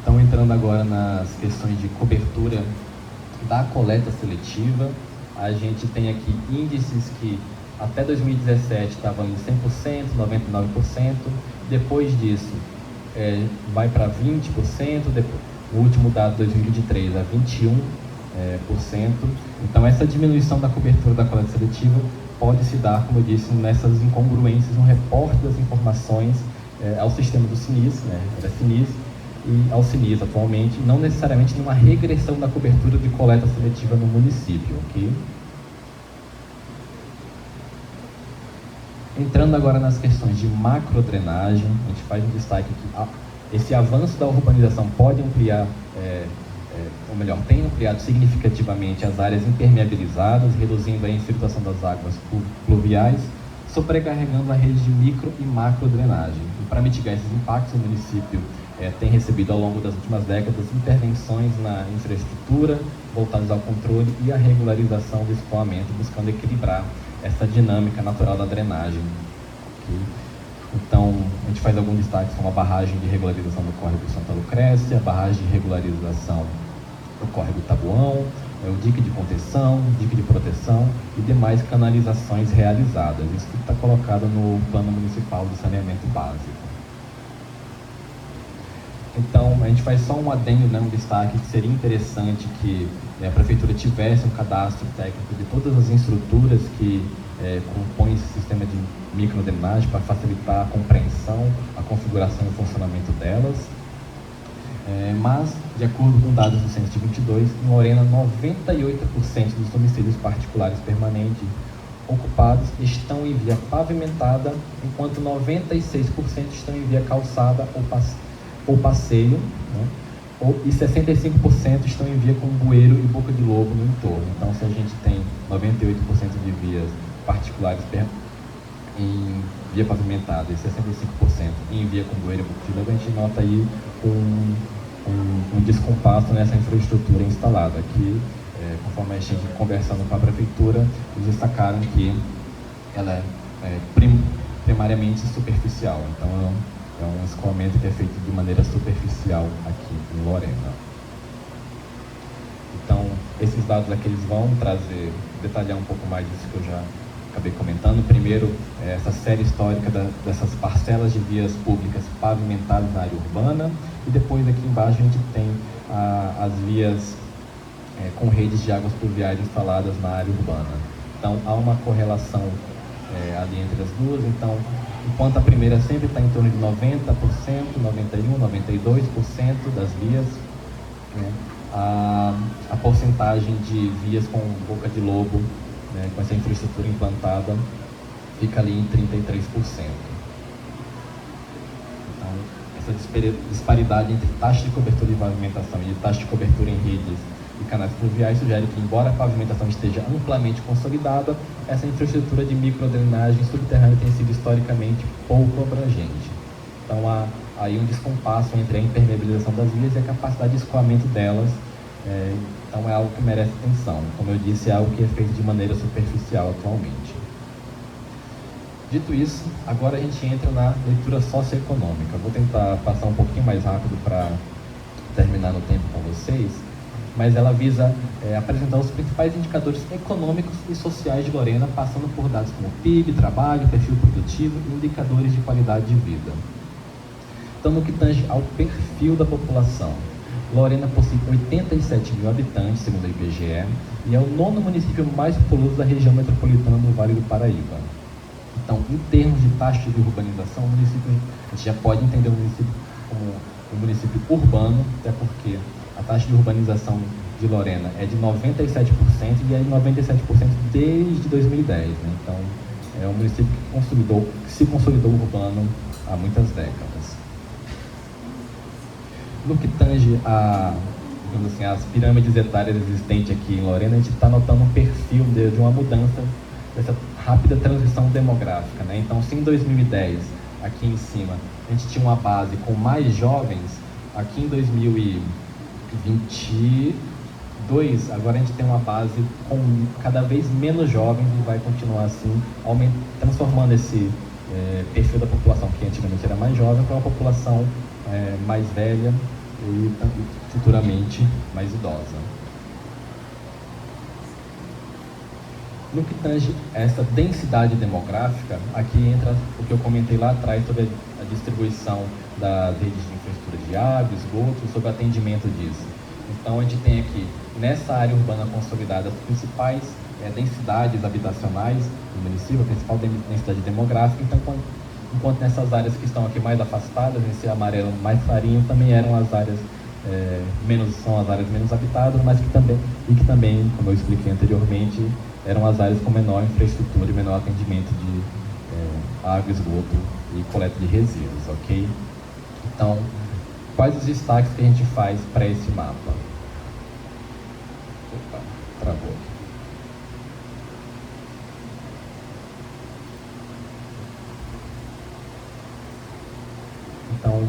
Então, entrando agora nas questões de cobertura da coleta seletiva, a gente tem aqui índices que até 2017 estavam em 100%, 99%, depois disso vai para 20%, depois, o último dado de 2023 a 21%. Então, essa diminuição da cobertura da coleta seletiva pode se dar, como eu disse, nessas incongruências no reporte das informações ao sistema do SINIS, da SINIS, e ao SINIS atualmente, não necessariamente numa regressão da cobertura de coleta seletiva no município, ok? Entrando agora nas questões de macrodrenagem, a gente faz um destaque que esse avanço da urbanização pode ampliar, ou melhor, tem ampliado significativamente as áreas impermeabilizadas, reduzindo a infiltração das águas pluviais, sobrecarregando a rede de micro e macrodrenagem. E para mitigar esses impactos, o município tem recebido ao longo das últimas décadas intervenções na infraestrutura voltadas ao controle e à regularização do escoamento, buscando equilibrar essa dinâmica natural da drenagem. Okay? Então, a gente faz algum destaque como a barragem de regularização do córrego Santa Lucrécia, a barragem de regularização do córrego Tabuão, o dique de contenção, dique de proteção e demais canalizações realizadas. Isso está colocado no Plano Municipal de Saneamento Básico. Então, a gente faz só um adendo, um destaque, que seria interessante que a Prefeitura tivesse um cadastro técnico de todas as estruturas que compõem esse sistema de microdrenagem para facilitar a compreensão, a configuração e o funcionamento delas. Mas, de acordo com dados do Censo de 22, em Lorena, 98% dos domicílios particulares permanentes ocupados estão em via pavimentada, enquanto 96% estão em via calçada ou passeio, e 65% estão em via com bueiro e boca de lobo no entorno. Então, se a gente tem 98% de vias particulares em via pavimentada e 65% em via com bueiro e boca de lobo, a gente nota aí um descompasso nessa infraestrutura instalada, que, conforme a gente conversando com a Prefeitura, eles destacaram que ela é primariamente superficial. Então, é um escoamento que é feito de maneira superficial aqui em Lorena. Então, esses dados aqui eles vão detalhar um pouco mais disso que eu já acabei comentando. Primeiro, essa série histórica dessas parcelas de vias públicas pavimentadas na área urbana, e depois aqui embaixo a gente tem as vias com redes de águas pluviais instaladas na área urbana. Então, há uma correlação ali entre as duas. Então, enquanto a primeira sempre está em torno de 90%, 91%, 92% das vias, a porcentagem de vias com boca de lobo, com essa infraestrutura implantada, fica ali em 33%. Então, essa disparidade entre taxa de cobertura de pavimentação e taxa de cobertura em redes e canais pluviais sugere que, embora a pavimentação esteja amplamente consolidada, essa infraestrutura de microdrenagem subterrânea tem sido historicamente pouco abrangente. Então, há aí um descompasso entre a impermeabilização das vias e a capacidade de escoamento delas. Então, é algo que merece atenção. Como eu disse, é algo que é feito de maneira superficial atualmente. Dito isso, agora a gente entra na leitura socioeconômica. Vou tentar passar um pouquinho mais rápido para terminar no tempo com vocês, mas ela visa apresentar os principais indicadores econômicos e sociais de Lorena, passando por dados como PIB, trabalho, perfil produtivo e indicadores de qualidade de vida. Então, no que tange ao perfil da população, Lorena possui 87 mil habitantes, segundo a IBGE, e é o 9º município mais populoso da região metropolitana do Vale do Paraíba. Então, em termos de taxa de urbanização, o município, a gente já pode entender o município como um município urbano, até porque a taxa de urbanização de Lorena é de 97% e é de 97% desde 2010. Né? Então, é um município que se consolidou urbano há muitas décadas. No que tange as pirâmides etárias existentes aqui em Lorena, a gente está notando um perfil de uma mudança dessa rápida transição demográfica. Né? Então, se em 2010, aqui em cima, a gente tinha uma base com mais jovens, aqui em 2022, agora a gente tem uma base com cada vez menos jovens e vai continuar assim, transformando esse perfil da população, que antigamente era mais jovem, para uma população mais velha e futuramente mais idosa. No que tange essa densidade demográfica, aqui entra o que eu comentei lá atrás sobre a distribuição das redes de infraestrutura de água, esgoto, sobre o atendimento disso. Então, a gente tem aqui, nessa área urbana consolidada, as principais densidades habitacionais do município, a principal densidade demográfica. Então, enquanto nessas áreas que estão aqui mais afastadas, nesse amarelo mais clarinho, também eram as áreas são as áreas menos habitadas, mas que também, como eu expliquei anteriormente, eram as áreas com menor infraestrutura e menor atendimento de água, esgoto e coleta de resíduos, ok? Então, quais os destaques que a gente faz para esse mapa? Opa, travou. Então,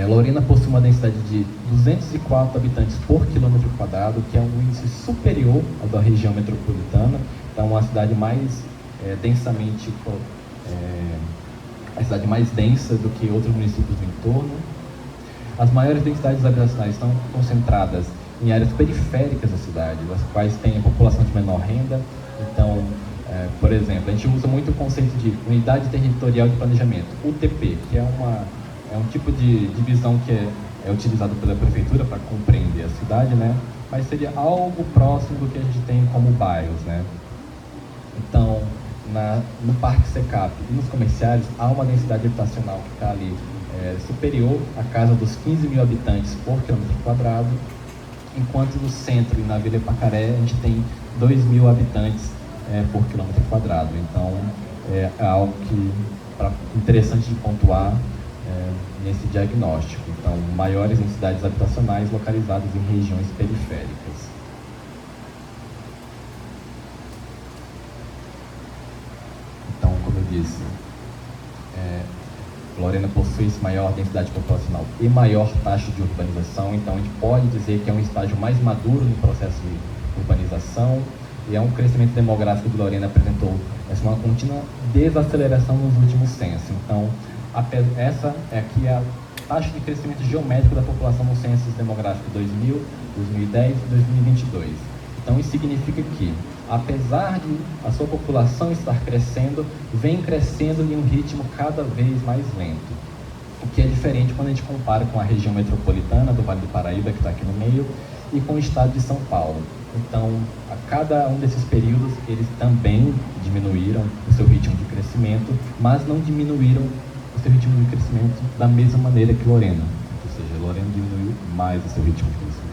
Lorena possui uma densidade de 204 habitantes por quilômetro quadrado, que é um índice superior ao da região metropolitana. Então, uma cidade mais densamente, a cidade mais densa do que outros municípios do entorno. As maiores densidades habitacionais estão concentradas em áreas periféricas da cidade, as quais têm a população de menor renda. Então, por exemplo, a gente usa muito o conceito de Unidade Territorial de Planejamento, UTP, que é um tipo de divisão que é utilizado pela prefeitura para compreender a cidade, né? Mas seria algo próximo do que a gente tem como bairros, né? Então, no Parque Secap e nos comerciais, há uma densidade habitacional que está ali superior à casa dos 15 mil habitantes por quilômetro quadrado, enquanto no centro e na Vila Ipacaré a gente tem 2 mil habitantes por quilômetro quadrado. Então, é algo interessante de pontuar nesse diagnóstico. Então, maiores densidades habitacionais localizadas em regiões periféricas. Então, como eu disse, Lorena possui maior densidade populacional e maior taxa de urbanização. Então, a gente pode dizer que é um estágio mais maduro no processo de urbanização, e é um crescimento demográfico de Lorena apresentou uma contínua desaceleração nos últimos censos. Então, essa aqui é a taxa de crescimento geométrico da população no censo demográfico 2000, 2010 e 2022. Então, isso significa que, apesar de a sua população estar crescendo, vem crescendo em um ritmo cada vez mais lento. O que é diferente quando a gente compara com a região metropolitana do Vale do Paraíba, que está aqui no meio, e com o estado de São Paulo. Então, a cada um desses períodos, eles também diminuíram o seu ritmo de crescimento, mas não diminuíram o seu ritmo de crescimento da mesma maneira que Lorena. Ou seja, Lorena diminuiu mais o seu ritmo de crescimento.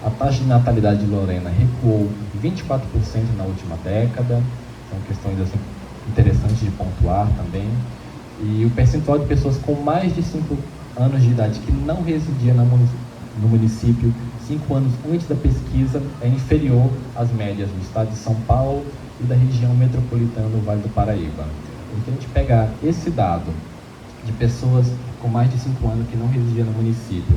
A taxa de natalidade de Lorena recuou 24% na última década. São questões assim, interessantes de pontuar também. E o percentual de pessoas com mais de 5 anos de idade que não residia no município 5 anos antes da pesquisa é inferior às médias do estado de São Paulo e da região metropolitana do Vale do Paraíba. Então, a gente pegar esse dado de pessoas com mais de 5 anos que não residiam no município,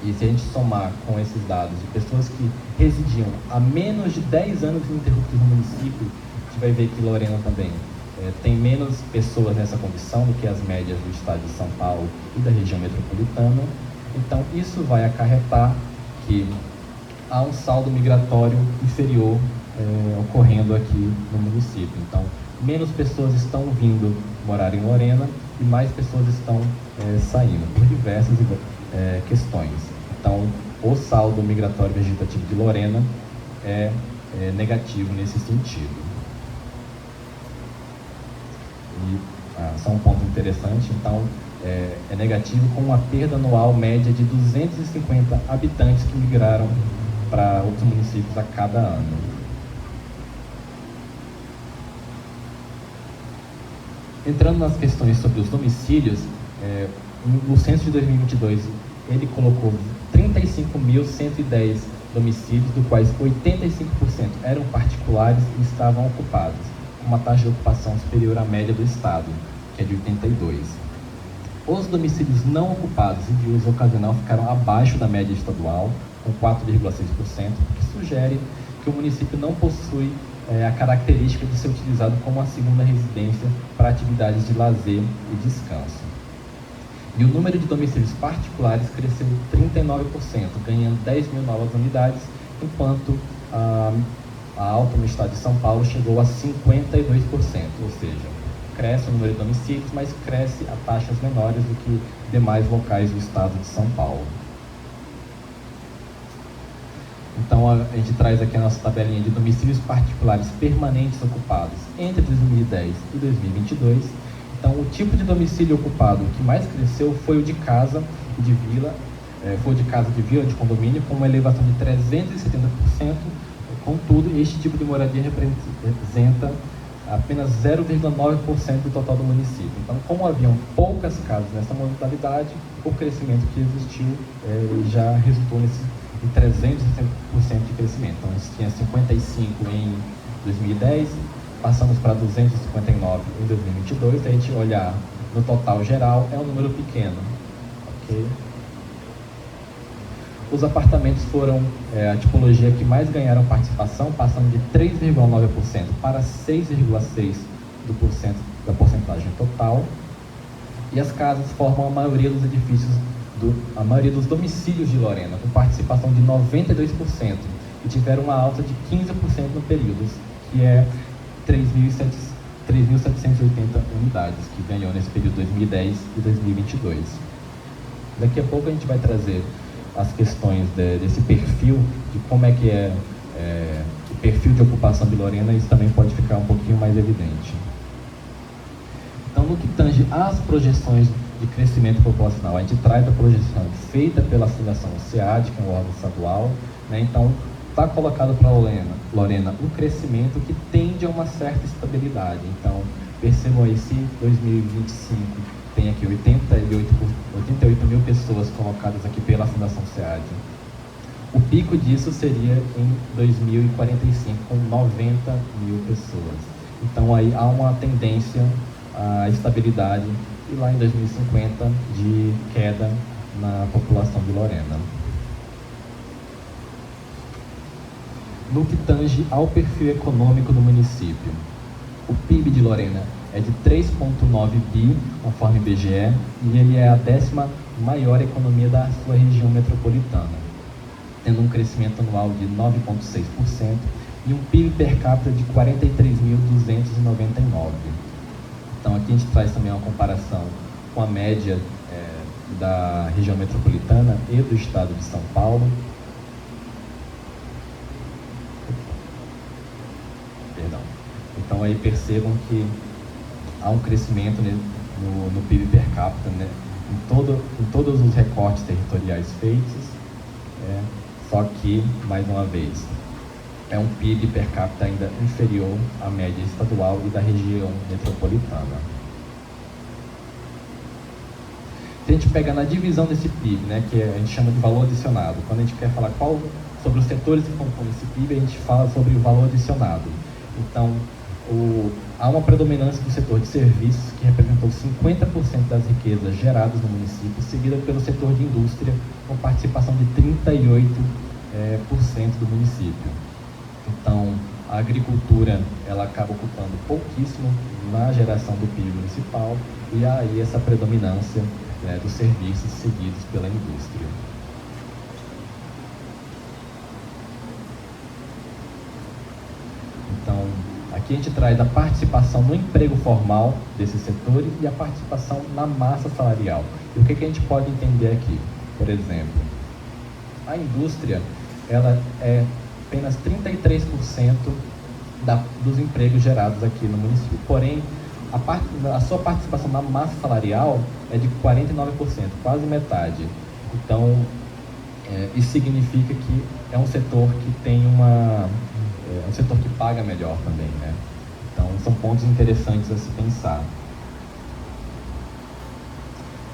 e se a gente somar com esses dados de pessoas que residiam há menos de 10 anos ininterruptos no município, a gente vai ver que Lorena também tem menos pessoas nessa condição do que as médias do estado de São Paulo e da região metropolitana. Então, isso vai acarretar que há um saldo migratório inferior ocorrendo aqui no município. Então, menos pessoas estão vindo morar em Lorena e mais pessoas estão saindo, por diversas questões. Então, o saldo migratório vegetativo de Lorena é negativo nesse sentido. E só um ponto interessante, então, é negativo com uma perda anual média de 250 habitantes que migraram para outros municípios a cada ano. Entrando nas questões sobre os domicílios, no censo de 2022, ele colocou 35.110 domicílios, dos quais 85% eram particulares e estavam ocupados, com uma taxa de ocupação superior à média do estado, que é de 82%. Os domicílios não ocupados e de uso ocasional ficaram abaixo da média estadual, com 4,6%, o que sugere que o município não possui a característica de ser utilizado como a segunda residência para atividades de lazer e descanso. E o número de domicílios particulares cresceu 39%, ganhando 10 mil novas unidades, enquanto a alta no estado de São Paulo chegou a 52%, ou seja, cresce o número de domicílios, mas cresce a taxas menores do que demais locais do estado de São Paulo. Então, a gente traz aqui a nossa tabelinha de domicílios particulares permanentes ocupados entre 2010 e 2022. Então, o tipo de domicílio ocupado que mais cresceu foi o de casa e de vila, de condomínio, com uma elevação de 370%. Contudo, este tipo de moradia representa apenas 0,9% do total do município. Então, como haviam poucas casas nessa modalidade, o crescimento que existiu já resultou em 360% de crescimento. Então, a gente tinha 55 em 2010, passamos para 259 em 2022. Se a gente olhar no total geral, é um número pequeno. Okay? Os apartamentos foram a tipologia que mais ganharam participação, passando de 3,9% para 6,6% da porcentagem total. E as casas formam a maioria dos edifícios, a maioria dos domicílios de Lorena, com participação de 92%, e tiveram uma alta de 15% no período, que é 3.780 unidades, que ganhou nesse período 2010 e 2022. Daqui a pouco a gente vai trazer as questões desse perfil, de como é que o perfil de ocupação de Lorena, isso também pode ficar um pouquinho mais evidente. Então, no que tange às projeções de crescimento populacional, a gente traz a projeção feita pela Fundação SEAD, que é um órgão estadual, né? Então, está colocado para Lorena um crescimento que tende a uma certa estabilidade. Então, percebam aí, se 2025 tem aqui 88 mil pessoas colocadas aqui pela Fundação SEAD, o pico disso seria em 2045, com 90 mil pessoas. Então, aí há uma tendência à estabilidade, e lá em 2050 de queda na população de Lorena. No que tange ao perfil econômico do município, o PIB de Lorena é de 3,9 bi, conforme IBGE, e ele é a 10ª maior economia da sua região metropolitana, tendo um crescimento anual de 9,6% e um PIB per capita de 43.299. Então, aqui a gente traz também uma comparação com a média da região metropolitana e do estado de São Paulo. Perdão. Então, aí percebam que há um crescimento no PIB per capita, né, em todos os recortes territoriais feitos, só que, mais uma vez, é um PIB per capita ainda inferior à média estadual e da região metropolitana. Se a gente pegar na divisão desse PIB, né, que a gente chama de valor adicionado, quando a gente quer falar sobre os setores que compõem esse PIB, a gente fala sobre o valor adicionado. Então, há uma predominância do setor de serviços, que representou 50% das riquezas geradas no município, seguida pelo setor de indústria, com participação de 38% do município. Então, a agricultura, ela acaba ocupando pouquíssimo na geração do PIB municipal, e há aí essa predominância dos serviços seguidos pela indústria. Então, aqui Aqui a gente traz a participação no emprego formal desses setores e a participação na massa salarial. E o que a gente pode entender aqui? Por exemplo, a indústria, ela é apenas 33% dos empregos gerados aqui no município. Porém, a sua participação na massa salarial é de 49%, quase metade. Então, isso significa que é um setor que tem um setor que paga melhor também, né? Então, são pontos interessantes a se pensar.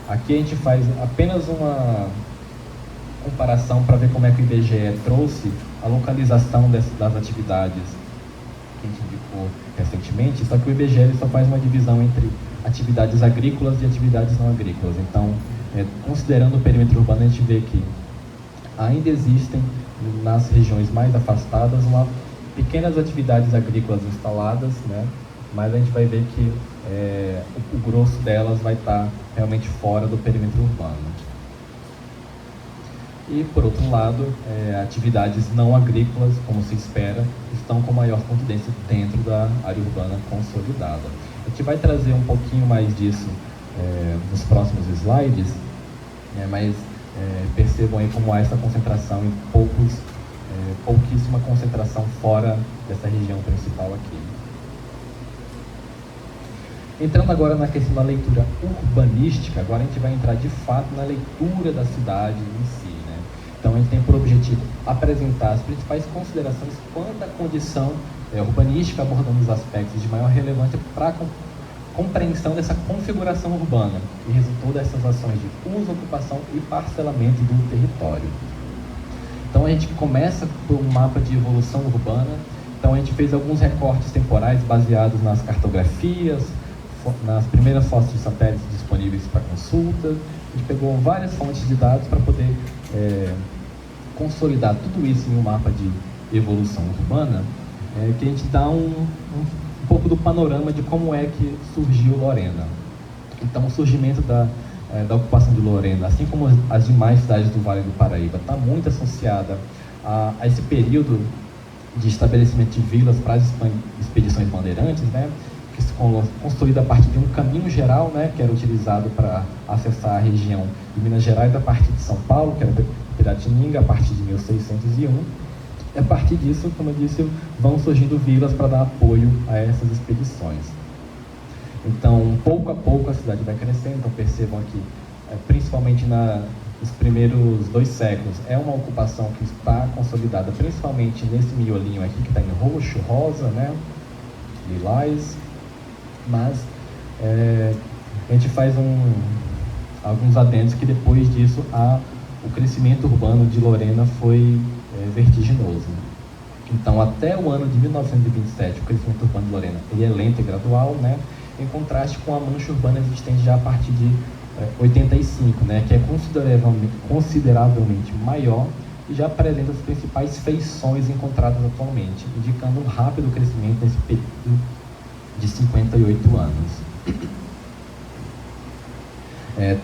Aqui a gente faz apenas uma comparação para ver como é que o IBGE trouxe a localização das atividades que a gente indicou recentemente, só que o IBGE ele só faz uma divisão entre atividades agrícolas e atividades não agrícolas. Então, considerando o perímetro urbano, a gente vê que ainda existem nas regiões mais afastadas pequenas atividades agrícolas instaladas, né? Mas a gente vai ver que o grosso delas vai estar realmente fora do perímetro urbano. E, por outro lado, atividades não agrícolas, como se espera, estão com maior contundência dentro da área urbana consolidada. A gente vai trazer um pouquinho mais disso nos próximos slides, mas percebam aí como há essa concentração em pouquíssima concentração fora dessa região principal aqui. Entrando agora na questão da leitura urbanística, agora a gente vai entrar de fato na leitura da cidade em si, né? Então a gente tem por objetivo apresentar as principais considerações quanto à condição urbanística, abordando os aspectos de maior relevância para a compreensão dessa configuração urbana, que resultou dessas ações de uso, ocupação e parcelamento do território. Então a gente começa por um mapa de evolução urbana. Então a gente fez alguns recortes temporais baseados nas cartografias, nas primeiras fotos de satélites disponíveis para consulta. A gente pegou várias fontes de dados para poder consolidar tudo isso em um mapa de evolução urbana, que a gente dá um pouco do panorama de como é que surgiu Lorena. Então o surgimento da ocupação de Lorena, assim como as demais cidades do Vale do Paraíba, está muito associada a esse período de estabelecimento de vilas para as expedições bandeirantes, né, que se construída a partir de um caminho geral, né, que era utilizado para acessar a região de Minas Gerais a partir de São Paulo, que era Piratininga, a partir de 1601. E a partir disso, como eu disse, vão surgindo vilas para dar apoio a essas expedições. Então, pouco a pouco a cidade vai crescendo. Então percebam aqui, principalmente nos primeiros 2 séculos, é uma ocupação que está consolidada, principalmente nesse miolinho aqui, que está em roxo, rosa, né, lilás. Mas a gente faz alguns adendos que depois disso o crescimento urbano de Lorena foi vertiginoso. Então, até o ano de 1927, o crescimento urbano de Lorena ele é lento e gradual, né, em contraste com a mancha urbana existente já a partir de 85, né, que é consideravelmente maior e já apresenta as principais feições encontradas atualmente, indicando um rápido crescimento nesse período de 58 anos.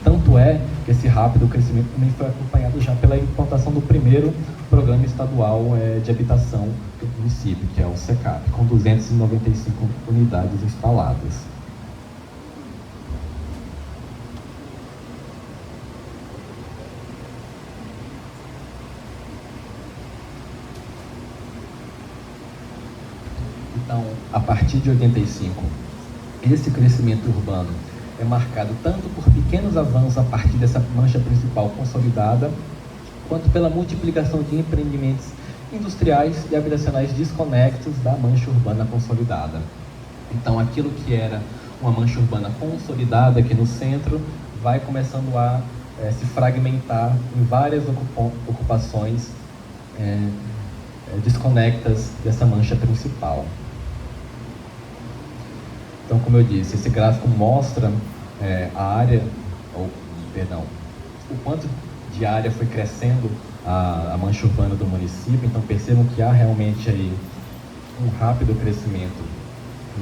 Tanto é que esse rápido crescimento também foi acompanhado já pela implantação do primeiro programa estadual de habitação do município, que é o SECAP, com 295 unidades instaladas. Então, a partir de 85, esse crescimento urbano é marcado tanto por pequenos avanços a partir dessa mancha principal consolidada, quanto pela multiplicação de empreendimentos industriais e habitacionais desconexos da mancha urbana consolidada. Então, aquilo que era uma mancha urbana consolidada aqui no centro vai começando a se fragmentar em várias ocupações desconectas dessa mancha principal. Então, como eu disse, esse gráfico mostra o quanto de área foi crescendo a mancha urbana do município. Então, percebam que há realmente aí um rápido crescimento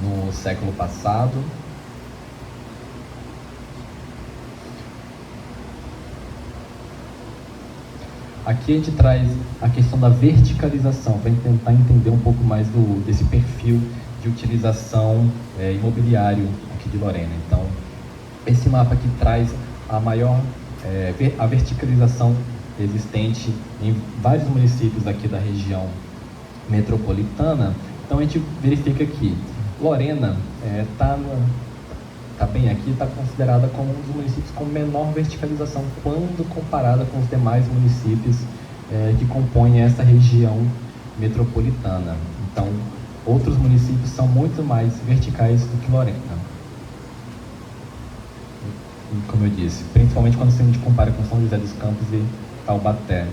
no século passado. Aqui a gente traz a questão da verticalização, para tentar entender um pouco mais desse perfil de utilização imobiliário aqui de Lorena. Então, esse mapa aqui traz a verticalização existente em vários municípios aqui da região metropolitana. Então, a gente verifica que Lorena está bem aqui, está considerada como um dos municípios com menor verticalização quando comparada com os demais municípios que compõem essa região metropolitana. Então, outros municípios são muito mais verticais do que Lorena. E, como eu disse, principalmente quando a gente compara com São José dos Campos e Taubaté.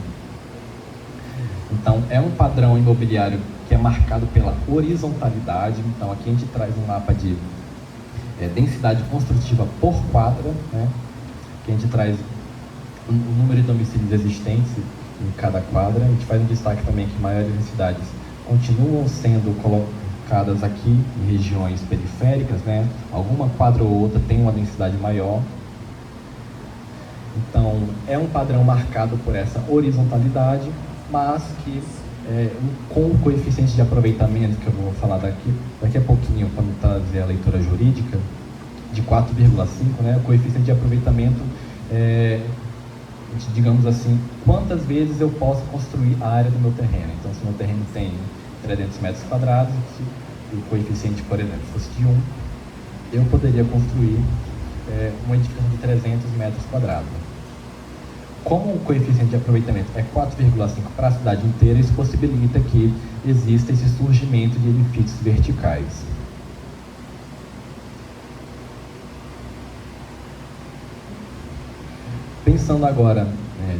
Então, é um padrão imobiliário que é marcado pela horizontalidade. Então, aqui a gente traz um mapa de densidade construtiva por quadra, né? Que a gente traz o número de domicílios existentes em cada quadra. A gente faz um destaque também que maiores densidades continuam sendo colocadas aqui em regiões periféricas, né? Alguma quadra ou outra tem uma densidade maior. Então, é um padrão marcado por essa horizontalidade, mas que com o coeficiente de aproveitamento, que eu vou falar daqui a pouquinho, quando trazer a leitura jurídica, de 4,5, né? O coeficiente de aproveitamento digamos assim, quantas vezes eu posso construir a área do meu terreno. Então, se meu terreno tem 300 metros quadrados, se o coeficiente, por exemplo, fosse de 1, eu poderia construir uma edificação de 300 metros quadrados. Como o coeficiente de aproveitamento é 4,5 para a cidade inteira, isso possibilita que exista esse surgimento de edifícios verticais. Pensando agora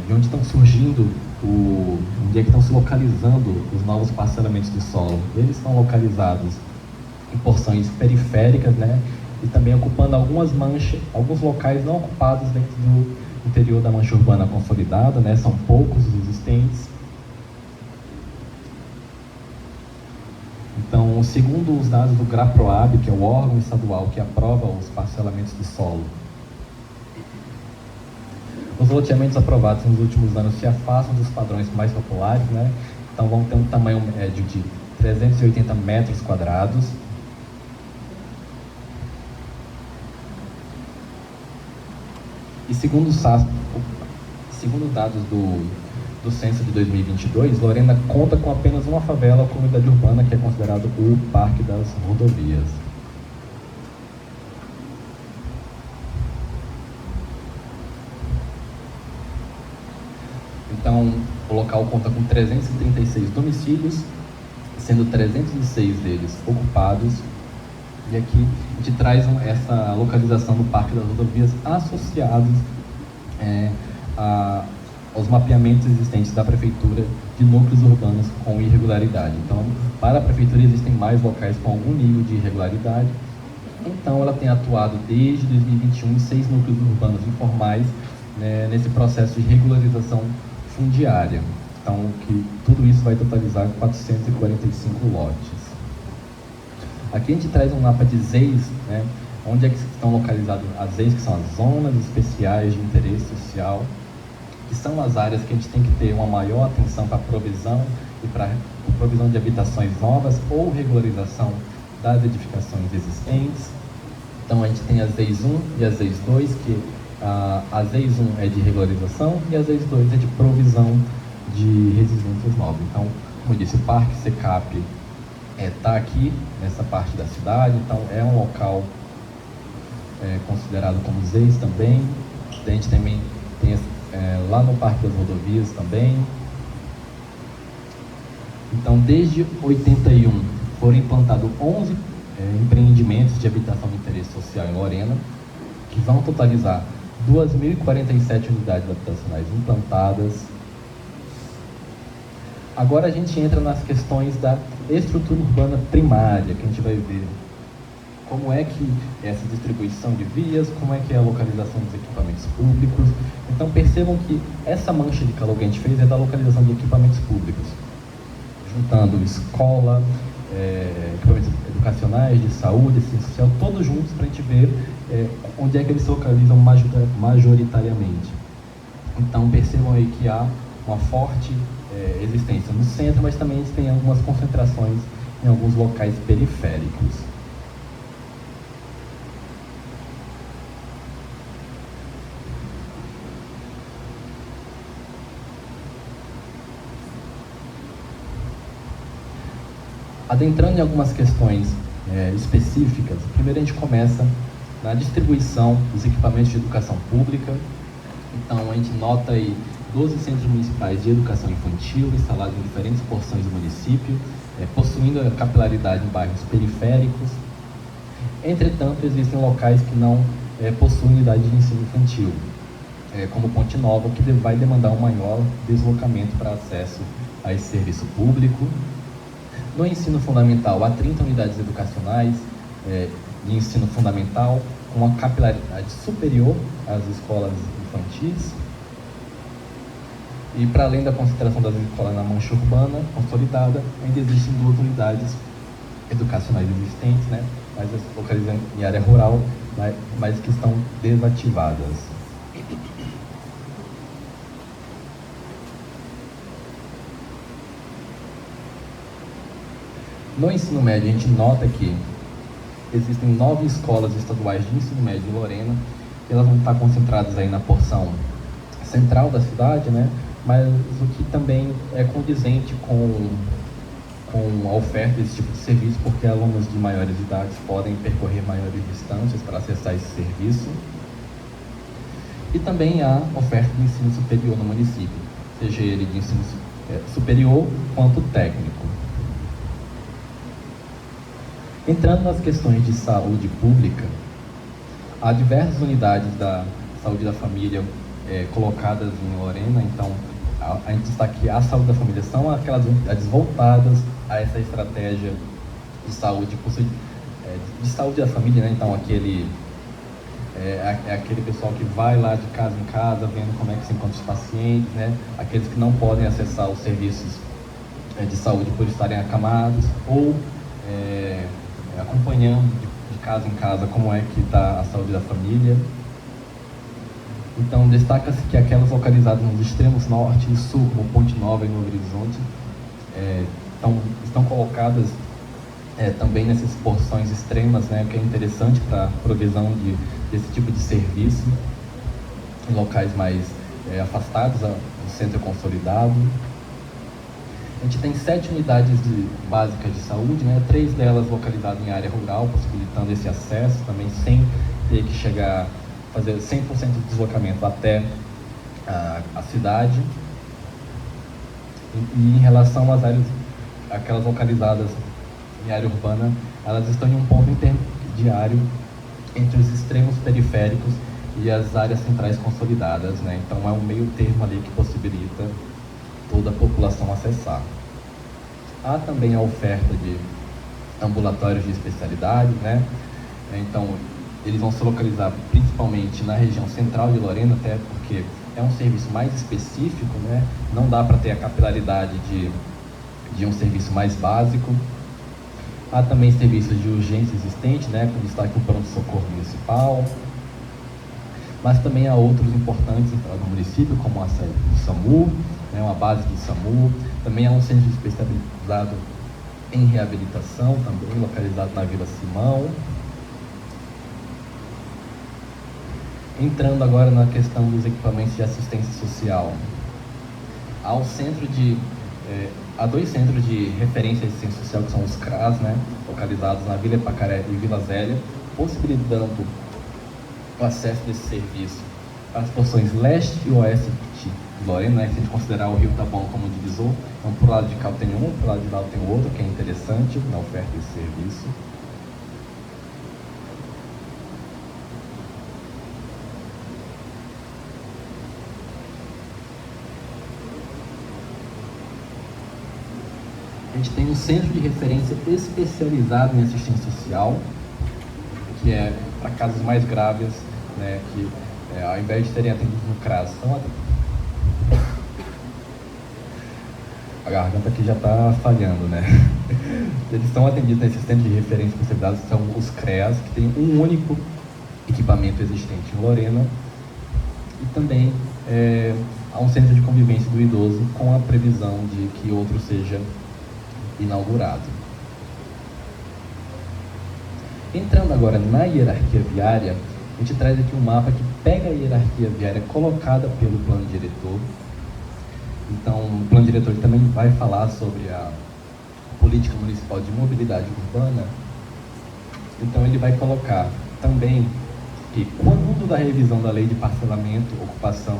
de onde estão surgindo, onde é que estão se localizando os novos parcelamentos de solo. Eles estão localizados em porções periféricas, né? E também ocupando alguns locais não ocupados dentro do interior da mancha urbana consolidada, né? São poucos os existentes. Então, segundo os dados do GRAPROAB, que é o órgão estadual que aprova os parcelamentos de solo, os loteamentos aprovados nos últimos anos se afastam dos padrões mais populares, né? Então vão ter um tamanho médio de 380 metros quadrados. E segundo dados do censo de 2022, Lorena conta com apenas uma favela como unidade urbana, que é considerado o Parque das Rodovias. Então, o local conta com 336 domicílios, sendo 306 deles ocupados. E aqui a gente traz essa localização do Parque das Rodovias associados aos mapeamentos existentes da Prefeitura de núcleos urbanos com irregularidade. Então, para a Prefeitura existem mais locais com algum nível de irregularidade. Então, ela tem atuado desde 2021 em 6 núcleos urbanos informais, né, nesse processo de regularização fundiária. Então, tudo isso vai totalizar 445 lotes. Aqui a gente traz um mapa de ZEIs, né, onde é que estão localizadas as ZEIs, que são as Zonas Especiais de Interesse Social, que são as áreas que a gente tem que ter uma maior atenção para a provisão e para a provisão de habitações novas ou regularização das edificações existentes. Então, a gente tem as ZEIs 1 e as ZEIs 2, que a ZEIs 1 é de regularização e a ZEIs 2 é de provisão de residências novas. Então, como eu disse, o Parque Secap está aqui nessa parte da cidade, então é um local considerado como ZEIs também. A gente também tem lá no Parque das Rodovias também. Então, desde 81 foram implantados 11 empreendimentos de habitação de interesse social em Lorena, que vão totalizar 2.047 unidades habitacionais implantadas. Agora a gente entra nas questões da estrutura urbana primária, que a gente vai ver como é que essa distribuição de vias, como é que é a localização dos equipamentos públicos. Então percebam que essa mancha de calor que a gente fez é da localização de equipamentos públicos, juntando escola, equipamentos educacionais, de saúde, assistência social, todos juntos para a gente ver onde é que eles se localizam majoritariamente. Então percebam aí que há uma forte existência no centro, mas também a gente tem algumas concentrações em alguns locais periféricos. Adentrando em algumas questões específicas, primeiro a gente começa na distribuição dos equipamentos de educação pública. Então a gente nota aí 12 centros municipais de educação infantil instalados em diferentes porções do município, possuindo a capilaridade em bairros periféricos. Entretanto, existem locais que não possuem unidade de ensino infantil, como Ponte Nova, que vai demandar um maior deslocamento para acesso a esse serviço público. No ensino fundamental, há 30 unidades educacionais de ensino fundamental, com uma capilaridade superior às escolas infantis. E para além da concentração das escolas na mancha urbana consolidada, ainda existem 2 unidades educacionais existentes, né, mas localizadas em área rural, mas que estão desativadas. No ensino médio, a gente nota que existem 9 escolas estaduais de ensino médio em Lorena, e elas vão estar concentradas aí na porção central da cidade, né? Mas o que também é condizente com a oferta desse tipo de serviço, porque alunos de maiores idades podem percorrer maiores distâncias para acessar esse serviço. E também há oferta de ensino superior no município, seja ele de ensino superior quanto técnico. Entrando nas questões de saúde pública, há diversas unidades da saúde da família colocadas em Lorena. Então a gente destaca que a saúde da família são aquelas unidades voltadas a essa estratégia de saúde, de saúde da família, né? Então aquele pessoal que vai lá de casa em casa, vendo como é que se encontra os pacientes, né? Aqueles que não podem acessar os serviços de saúde por estarem acamados, ou acompanhando de casa em casa como é que está a saúde da família. Então, destaca-se que aquelas localizadas nos extremos norte e sul, como Ponte Nova e Novo Horizonte, estão colocadas também nessas porções extremas, né, que é interessante para a provisão desse tipo de serviço em locais mais afastados do centro consolidado. A gente tem 7 unidades básicas de saúde, né, 3 delas localizadas em área rural, possibilitando esse acesso também sem ter que fazer 100% de deslocamento até a cidade. E em relação às áreas, aquelas localizadas em área urbana, elas estão em um ponto intermediário entre os extremos periféricos e as áreas centrais consolidadas, né? Então é um meio termo ali que possibilita toda a população acessar. Há também a oferta de ambulatórios de especialidade, né? Então eles vão se localizar principalmente na região central de Lorena, até porque é um serviço mais específico, né? Não dá para ter a capilaridade de um serviço mais básico. Há também serviços de urgência existentes, né? Com destaque o pronto-socorro municipal. Mas também há outros importantes no município, como a sede do SAMU, né? Uma base do SAMU. Também há um centro especializado em reabilitação, também localizado na Vila Simão. Entrando agora na questão dos equipamentos de assistência social, há 2 centros de referência de assistência social, que são os CRAS, né, localizados na Vila Pacaré e Vila Zélia, possibilitando o acesso desse serviço para as porções leste e oeste de Lorena, né, se a gente considerar o Rio Taboão como divisor. Então, por lado de cá tem um, por lado de lá tem o outro, que é interessante na oferta desse serviço. A gente tem um centro de referência especializado em assistência social, que é para casos mais graves, né, que ao invés de terem atendido no CRAS, a garganta aqui já está falhando, né? Eles estão atendidos nesse centro de referência especializado, que são os CREAS, que tem um único equipamento existente em Lorena, e também há um centro de convivência do idoso, com a previsão de que outro seja inaugurado. Entrando agora na hierarquia viária, a gente traz aqui um mapa que pega a hierarquia viária colocada pelo plano diretor. Então, o plano diretor também vai falar sobre a política municipal de mobilidade urbana. Então, ele vai colocar também que, quando da revisão da lei de parcelamento, ocupação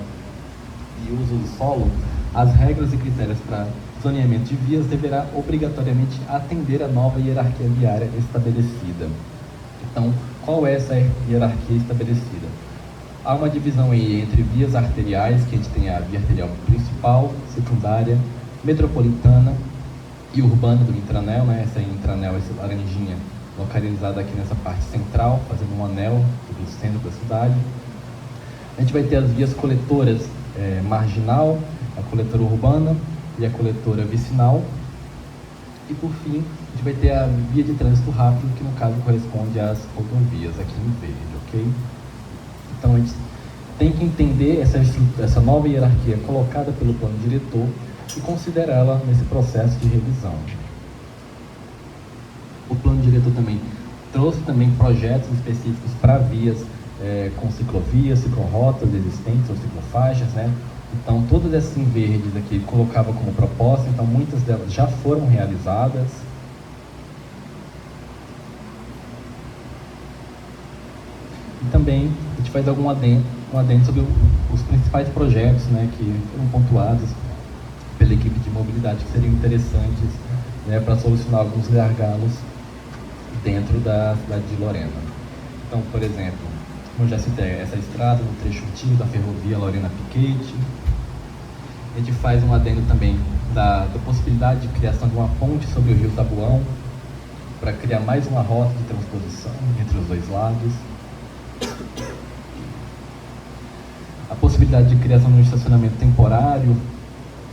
e uso do solo, as regras e critérios para zoneamento de vias deverá obrigatoriamente atender a nova hierarquia viária estabelecida. Então, qual é essa hierarquia estabelecida? Há uma divisão aí entre vias arteriais, que a gente tem a via arterial principal, secundária, metropolitana e urbana do intranel, né? Essa intranel, essa laranjinha, localizada aqui nessa parte central, fazendo um anel do centro da cidade. A gente vai ter as vias coletoras marginal, a coletora urbana e a coletora vicinal. E por fim, a gente vai ter a via de trânsito rápido, que no caso corresponde às rodovias, aqui em verde, ok? Então a gente tem que entender essa nova hierarquia colocada pelo plano diretor e considerá-la nesse processo de revisão. O plano diretor também trouxe projetos específicos para vias com ciclovias, ciclorotas existentes ou ciclofaixas, né? Então todas essas em verdes aqui colocava como proposta, então muitas delas já foram realizadas. E também a gente faz algum adendo sobre os principais projetos, né, que foram pontuados pela equipe de mobilidade que seriam interessantes, né, para solucionar alguns gargalos dentro da cidade de Lorena. Então, por exemplo, como eu já citei, essa estrada no trecho antigo da ferrovia Lorena-Piquete. A gente faz um adendo também da possibilidade de criação de uma ponte sobre o rio Tabuão, para criar mais uma rota de transposição entre os dois lados. A possibilidade de criação de um estacionamento temporário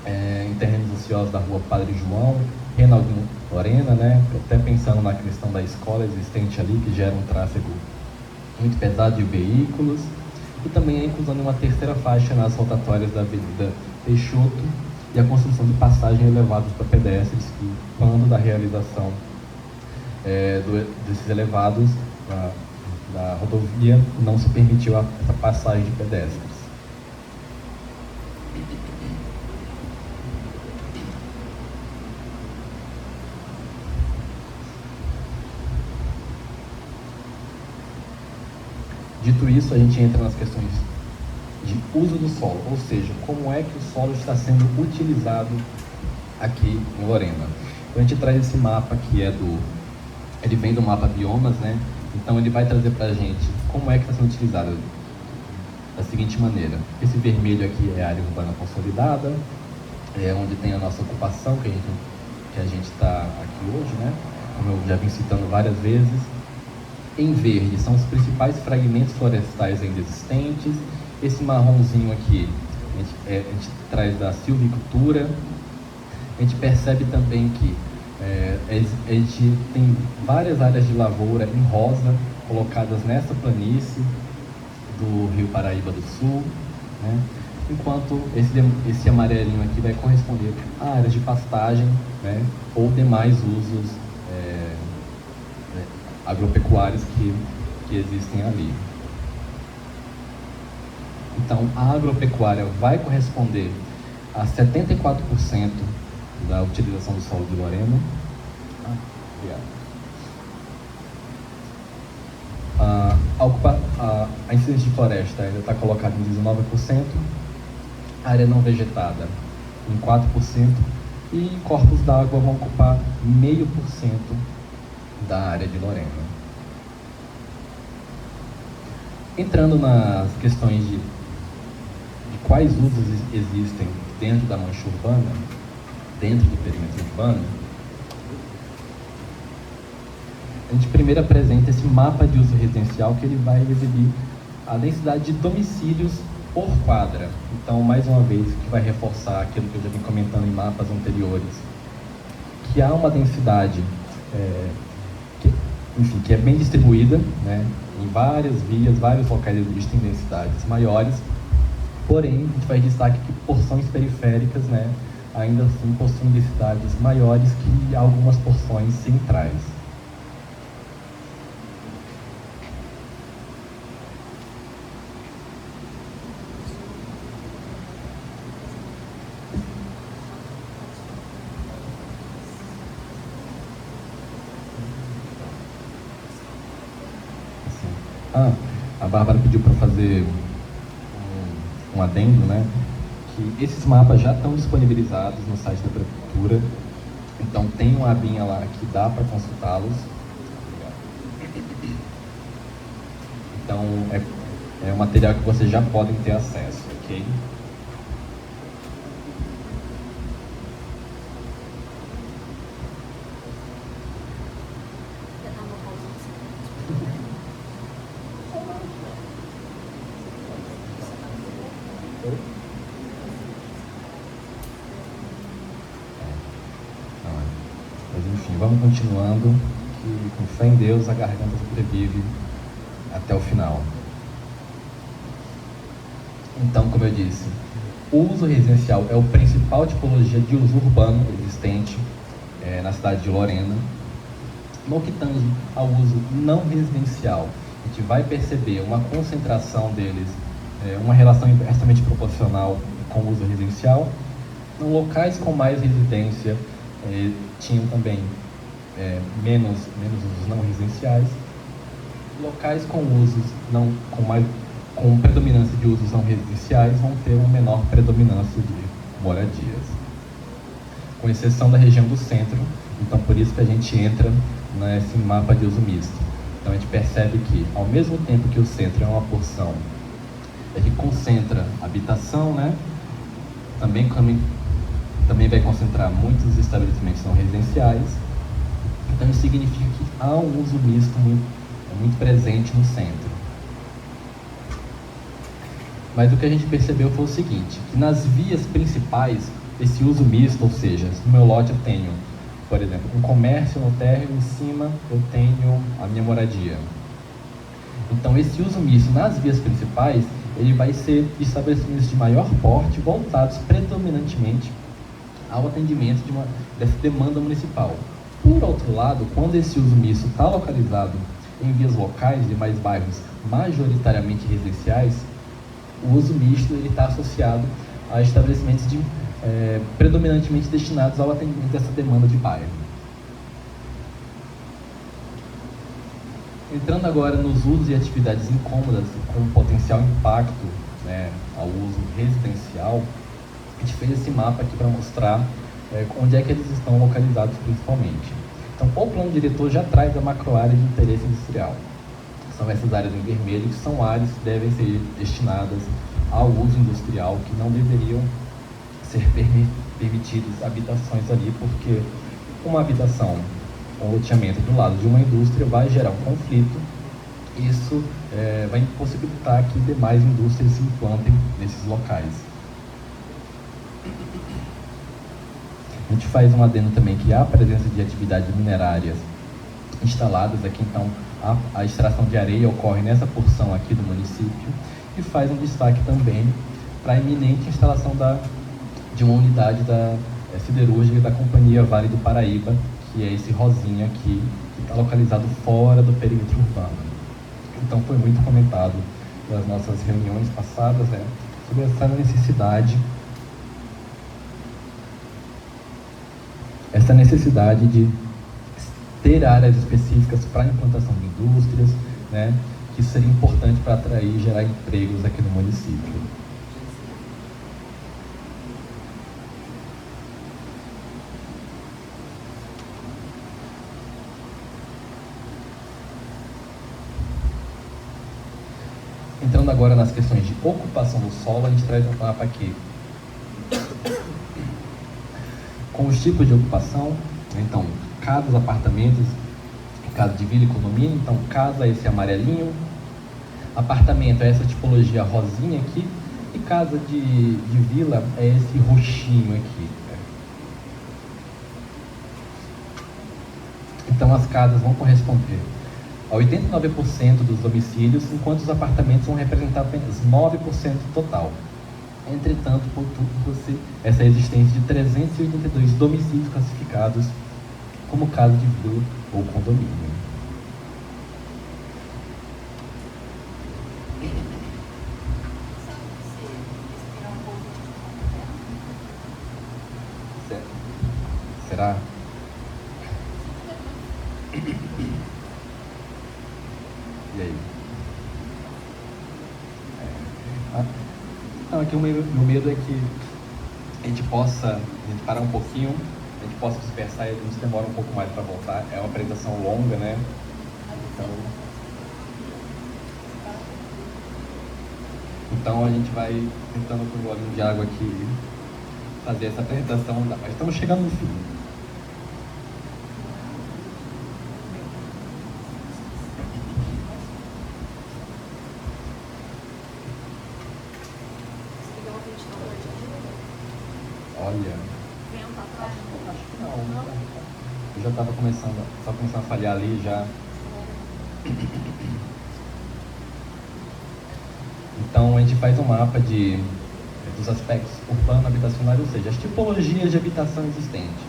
em terrenos ociosos da rua Padre João, Reinaldo Lorena, né? Até pensando na questão da escola existente ali, que gera um tráfego muito pesado de veículos. E também a inclusão de uma terceira faixa nas rotatórias da Avenida Peixoto e a construção de passagens elevadas para pedestres, que, quando da realização desses elevados da rodovia, não se permitiu essa passagem de pedestres. Dito isso, a gente entra nas questões de uso do solo, ou seja, como é que o solo está sendo utilizado aqui em Lorena. Então a gente traz esse mapa que ele vem do mapa biomas, né? Então ele vai trazer para a gente como é que está sendo utilizado da seguinte maneira. Esse vermelho aqui é a área urbana consolidada, é onde tem a nossa ocupação, que a gente está aqui hoje, né? Como eu já vim citando várias vezes. Em verde são os principais fragmentos florestais ainda existentes. Esse marronzinho aqui a gente traz da silvicultura. A gente percebe também que a gente tem várias áreas de lavoura em rosa colocadas nessa planície do Rio Paraíba do Sul, né? Enquanto esse amarelinho aqui vai corresponder a áreas de pastagem, né? Ou demais usos agropecuários que existem ali. Então, a agropecuária vai corresponder a 74% da utilização do solo de Lorena. A incidência de floresta ainda está colocada em 19%, a área não vegetada em 4%, e corpos d'água vão ocupar 0,5% da área de Lorena. Entrando nas questões de quais usos existem dentro da mancha urbana, dentro do perímetro urbano, a gente primeiro apresenta esse mapa de uso residencial, que ele vai exibir a densidade de domicílios por quadra. Então, mais uma vez, que vai reforçar aquilo que eu já vim comentando em mapas anteriores, que há uma densidade que é bem distribuída, né, em várias vias, vários locais existem densidades maiores, porém, a gente faz destaque que porções periféricas, né, ainda assim possuem densidades maiores que algumas porções centrais. A Bárbara pediu para fazer um adendo, né? Que esses mapas já estão disponibilizados no site da Prefeitura. Então tem uma abinha lá que dá para consultá-los. Então é um material que vocês já podem ter acesso, ok? Mas enfim, vamos continuando, que com fé em Deus a garganta sobrevive até o final. Então, como eu disse, o uso residencial é a principal tipologia de uso urbano existente na cidade de Lorena. No que tange ao uso não residencial, a gente vai perceber uma concentração deles, uma relação inversamente proporcional com o uso residencial. Em locais com mais residência, tinham também menos usos não residenciais. Locais com usos com predominância de usos não residenciais vão ter uma menor predominância de moradias, com exceção da região do centro. Então, por isso que a gente entra nesse mapa de uso misto. Então, a gente percebe que, ao mesmo tempo que o centro é uma porção que concentra habitação, né, também vai concentrar muitos estabelecimentos não residenciais. Então, isso significa que há um uso misto muito presente no centro. Mas o que a gente percebeu foi o seguinte, que nas vias principais, esse uso misto, ou seja, no meu lote eu tenho, por exemplo, um comércio no térreo, em cima eu tenho a minha moradia. Então, esse uso misto nas vias principais, ele vai ser estabelecimentos de maior porte, voltados predominantemente ao atendimento dessa demanda municipal. Por outro lado, quando esse uso misto está localizado em vias locais de mais bairros majoritariamente residenciais, o uso misto está associado a estabelecimentos predominantemente destinados ao atendimento dessa demanda de bairro. Entrando agora nos usos e atividades incômodas com potencial impacto, né, ao uso residencial, a gente fez esse mapa aqui para mostrar onde é que eles estão localizados principalmente. Então, o plano diretor já traz a macroárea de interesse industrial. São essas áreas em vermelho, que são áreas que devem ser destinadas ao uso industrial, que não deveriam ser permitidas habitações ali, porque uma habitação ou loteamento do lado de uma indústria vai gerar um conflito. Isso vai impossibilitar que demais indústrias se implantem nesses locais. A gente faz um adendo também que há a presença de atividades minerárias instaladas aqui, então a extração de areia ocorre nessa porção aqui do município, e faz um destaque também para a iminente instalação de uma unidade da siderúrgica da Companhia Vale do Paraíba, que é esse rosinha aqui, que está localizado fora do perímetro urbano. Então foi muito comentado nas nossas reuniões passadas, sobre essa necessidade de ter áreas específicas para a implantação de indústrias, que seria importante para atrair e gerar empregos aqui no município. Entrando agora nas questões de ocupação do solo, a gente traz um mapa aqui com os tipos de ocupação. Então, casas, apartamentos, casa de vila e condomínio. Então, casa é esse amarelinho, apartamento é essa tipologia rosinha aqui, e casa de vila é esse roxinho aqui. Então, as casas vão corresponder a 89% dos domicílios, enquanto os apartamentos vão representar apenas 9% do total. Entretanto, possui essa existência de 382 domicílios classificados como casa de vila ou condomínio. Será? E aí? Não, aqui o meu medo é que a gente parar um pouquinho, a gente possa dispersar e a gente demora um pouco mais para voltar. É uma apresentação longa, né? Então a gente vai tentando com o golinho de água aqui fazer essa apresentação, mas estamos chegando no fim. Olha, acho que não. Eu já estava começando a falhar ali já. Então a gente faz um mapa dos aspectos urbano-habitacionais, ou seja, as tipologias de habitação existente.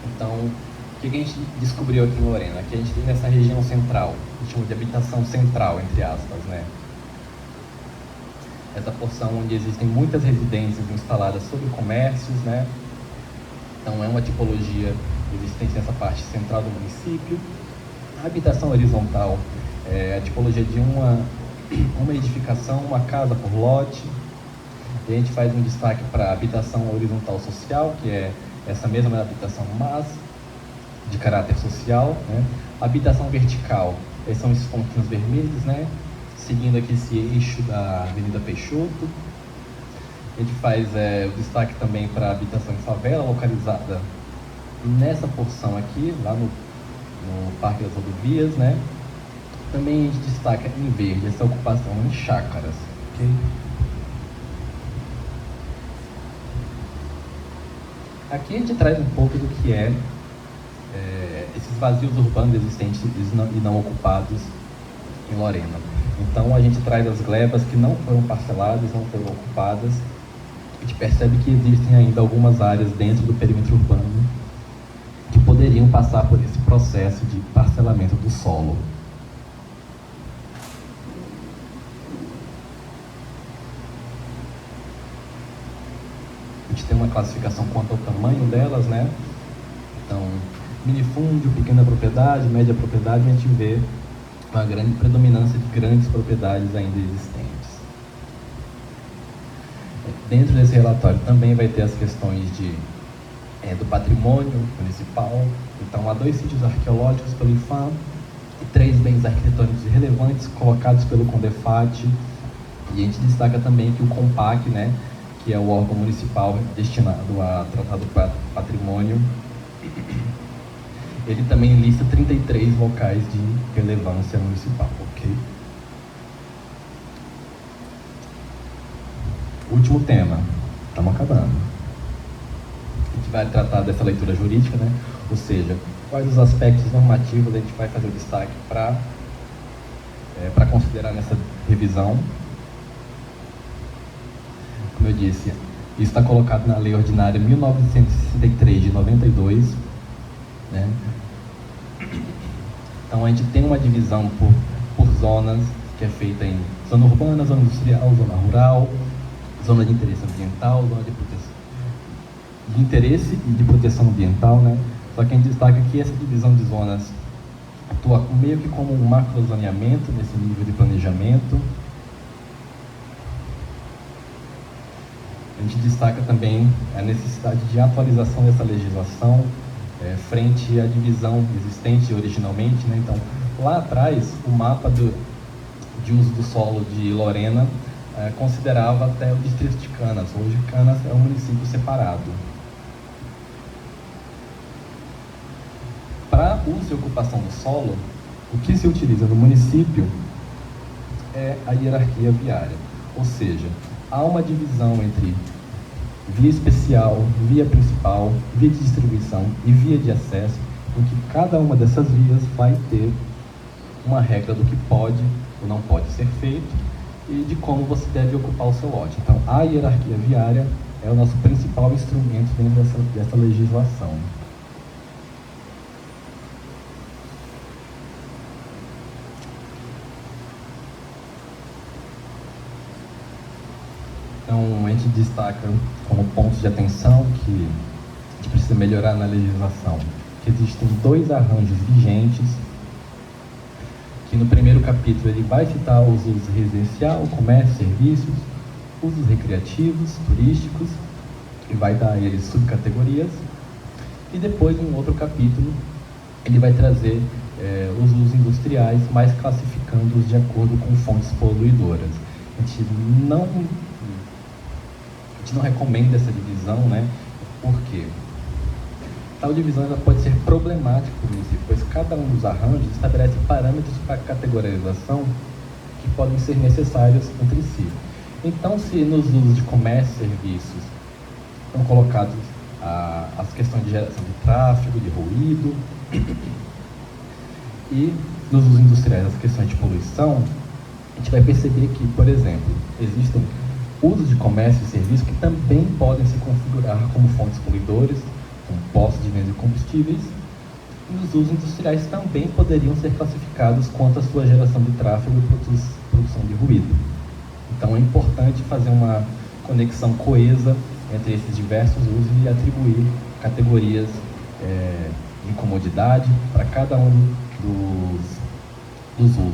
Então, o que a gente descobriu aqui em Lorena? Que a gente tem nessa região central, a gente chama de habitação central, entre aspas, né? Essa porção onde existem muitas residências instaladas sobre comércios, né? Então é uma tipologia existente nessa parte central do município. A habitação horizontal é a tipologia de uma edificação, uma casa por lote. E a gente faz um destaque para a habitação horizontal social, que é essa mesma habitação, mas de caráter social, né? A habitação vertical, são esses pontinhos vermelhos, né? Seguindo aqui esse eixo da Avenida Peixoto. A gente faz o destaque também para a habitação em favela, localizada nessa porção aqui, lá no Parque das Rodovias, né? Também a gente destaca em verde essa ocupação em chácaras, ok? Aqui a gente traz um pouco do que esses vazios urbanos existentes e não ocupados em Lorena. Então a gente traz as glebas que não foram parceladas, não foram ocupadas. A gente percebe que existem ainda algumas áreas dentro do perímetro urbano que poderiam passar por esse processo de parcelamento do solo. A gente tem uma classificação quanto ao tamanho delas, né? Então, minifúndio, pequena propriedade, média propriedade, a gente vê uma grande predominância de grandes propriedades ainda existentes. Dentro desse relatório também vai ter as questões do patrimônio municipal. Então, há 2 sítios arqueológicos pelo IPHAM e 3 bens arquitetônicos relevantes colocados pelo CONDEFAT. E a gente destaca também que o COMPAC, né, que é o órgão municipal destinado a tratar do patrimônio, ele também lista 33 locais de relevância municipal, ok? Último tema, estamos acabando. A gente vai tratar dessa leitura jurídica, né? Ou seja, quais os aspectos normativos a gente vai fazer o destaque para considerar nessa revisão. Como eu disse, isso está colocado na Lei Ordinária 1963 de 92, né? Então a gente tem uma divisão por zonas, que é feita em zona urbana, zona industrial, zona rural, zona de interesse ambiental, zona de interesse e de proteção ambiental, né? Só que a gente destaca que essa divisão de zonas atua meio que como um macrozoneamento nesse nível de planejamento. A gente destaca também a necessidade de atualização dessa legislação frente à divisão existente originalmente, né? Então, lá atrás, o mapa de uso do solo de Lorena considerava até o distrito de Canas. Hoje, Canas é um município separado. Para uso e ocupação do solo, o que se utiliza no município é a hierarquia viária, ou seja, há uma divisão entre via especial, via principal, via de distribuição e via de acesso, em que cada uma dessas vias vai ter uma regra do que pode ou não pode ser feito e de como você deve ocupar o seu lote. Então, a hierarquia viária é o nosso principal instrumento dentro dessa legislação. Então, a gente destaca como pontos de atenção que a gente precisa melhorar na legislação, que existem 2 arranjos vigentes, que no primeiro capítulo ele vai citar os usos residencial, comércio, serviços, usos recreativos, turísticos, e vai dar a eles subcategorias. E depois, em um outro capítulo, ele vai trazer os usos industriais, mais classificando-os de acordo com fontes poluidoras. A gente não recomenda essa divisão, né? Por quê? Tal divisão ela pode ser problemática para o município, pois cada um dos arranjos estabelece parâmetros para categorização que podem ser necessários entre si. Então, se nos usos de comércio e serviços estão colocados as questões de geração de tráfego, de ruído, e nos usos industriais as questões de poluição, a gente vai perceber que, por exemplo, existem usos de comércio e serviços que também podem se configurar como fontes poluidoras, como postos de venda de combustíveis, e os usos industriais também poderiam ser classificados quanto à sua geração de tráfego e produção de ruído. Então é importante fazer uma conexão coesa entre esses diversos usos e atribuir categorias de comodidade para cada um dos usos,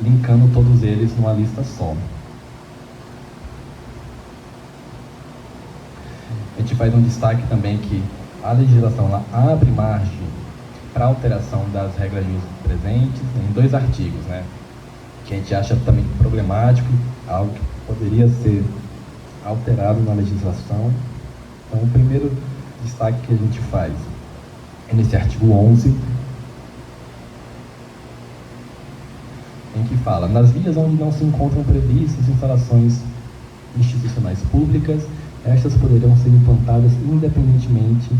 linkando todos eles numa lista só. A gente faz um destaque também que a legislação ela abre margem para alteração das regras de uso presentes em 2 artigos, né? Que a gente acha também problemático, algo que poderia ser alterado na legislação. Então, o primeiro destaque que a gente faz é nesse artigo 11, em que fala: nas vias onde não se encontram previstas instalações institucionais públicas, estas poderão ser implantadas independentemente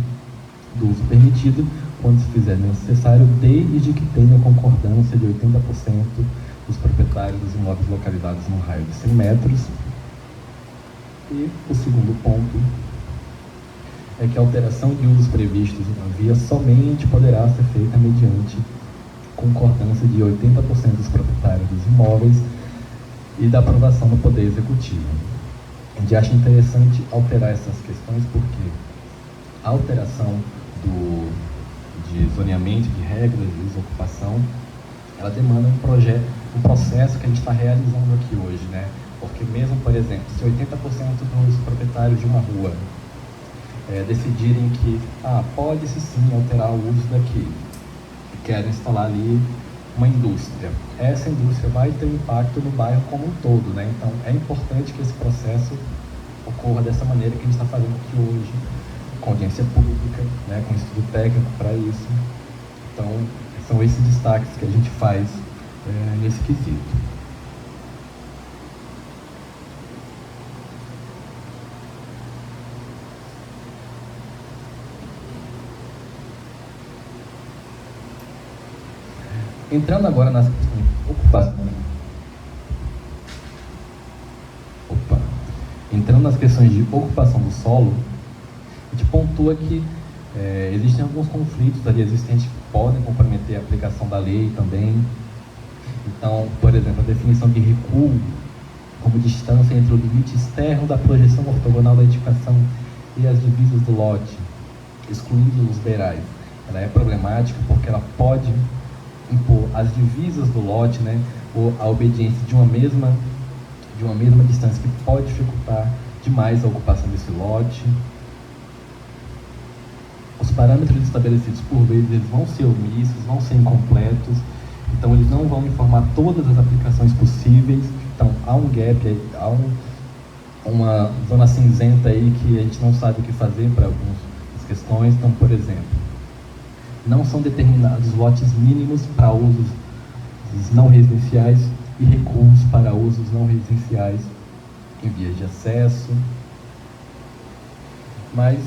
do uso permitido, quando se fizer necessário, desde que tenha concordância de 80% dos proprietários dos imóveis localizados no raio de 100 metros. E o segundo ponto é que a alteração de usos previstos na via somente poderá ser feita mediante concordância de 80% dos proprietários dos imóveis e da aprovação do Poder Executivo. A gente acha interessante alterar essas questões porque a alteração de zoneamento, de regras de uso e ocupação, ela demanda um processo que a gente está realizando aqui hoje, né? Porque mesmo, por exemplo, se 80% dos proprietários de uma rua decidirem que pode-se sim alterar o uso daqui, e querem instalar ali uma indústria, essa indústria vai ter um impacto no bairro como um todo, né? Então é importante que esse processo ocorra dessa maneira que a gente está fazendo aqui hoje, com audiência pública, né, com estudo técnico para isso. Então são esses destaques que a gente faz nesse quesito. Entrando agora nas questões de ocupação. Entrando nas questões de ocupação do solo, a gente pontua que existem alguns conflitos ali existentes que podem comprometer a aplicação da lei também. Então, por exemplo, a definição de recuo como distância entre o limite externo da projeção ortogonal da edificação e as divisas do lote, excluindo os beirais. Ela é problemática porque ela pode impor as divisas do lote, né, ou a obediência de uma mesma distância, que pode dificultar demais a ocupação desse lote. Os parâmetros estabelecidos por vezes eles vão ser omissos, vão ser incompletos, então eles não vão informar todas as aplicações possíveis. Então há um gap, há uma zona cinzenta aí que a gente não sabe o que fazer para algumas questões. Então, por exemplo, não são determinados lotes mínimos para usos não residenciais e recuos para usos não residenciais em vias de acesso. Mas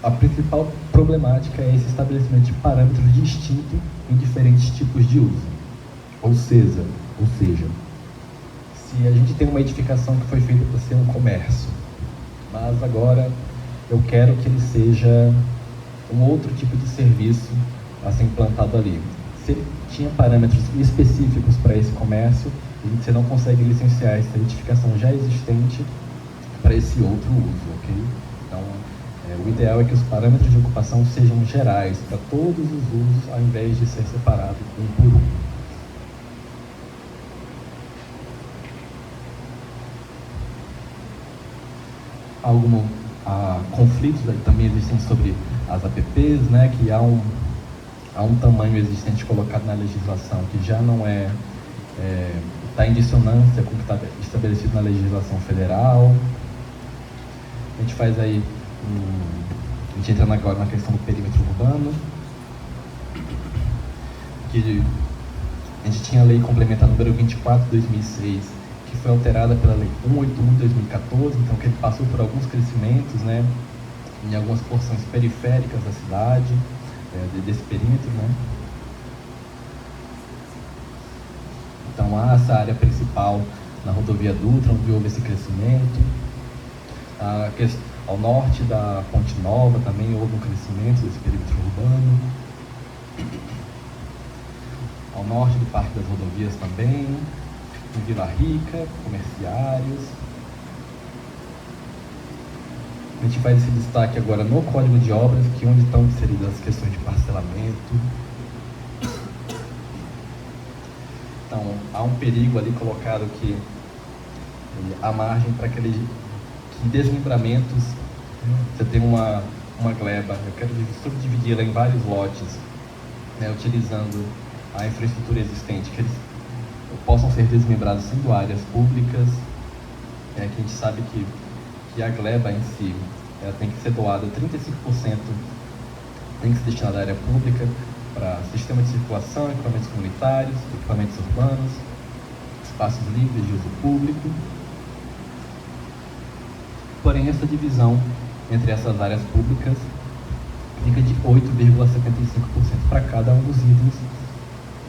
a principal problemática é esse estabelecimento de parâmetros distintos em diferentes tipos de uso. Ou seja, se a gente tem uma edificação que foi feita para ser um comércio, mas agora eu quero que ele seja um outro tipo de serviço a ser implantado ali. Se ele tinha parâmetros específicos para esse comércio, você não consegue licenciar essa edificação já existente para esse outro uso, ok? Então, o ideal é que os parâmetros de ocupação sejam gerais para todos os usos, ao invés de ser separado um por um. conflitos também existem sobre as APPs, né, que há um tamanho existente colocado na legislação que já não está em dissonância com o que está estabelecido na legislação federal. A gente faz aí, a gente entrando agora na questão do perímetro urbano, que a gente tinha a lei complementar número 24 de 2006, que foi alterada pela lei 181 de 2014, então que ele passou por alguns crescimentos, né, em algumas porções periféricas da cidade, desse perímetro, né. Então há essa área principal na rodovia Dutra, onde houve esse crescimento. Ao norte da Ponte Nova também houve um crescimento desse perímetro urbano. Ao norte do Parque das Rodovias também, em Vila Rica, comerciários. A gente faz esse destaque agora no Código de Obras, que é onde estão inseridas as questões de parcelamento. Então, há um perigo ali colocado que há margem para que desmembramentos, você tem uma gleba, eu quero subdividir ela em vários lotes, né, utilizando a infraestrutura existente, que eles possam ser desmembrados sendo áreas públicas, que a gente sabe que a gleba em si, ela tem que ser doada, 35% tem que ser destinada à área pública, para sistema de circulação, equipamentos comunitários, equipamentos urbanos, espaços livres de uso público. Porém, essa divisão entre essas áreas públicas fica de 8,75% para cada um dos itens,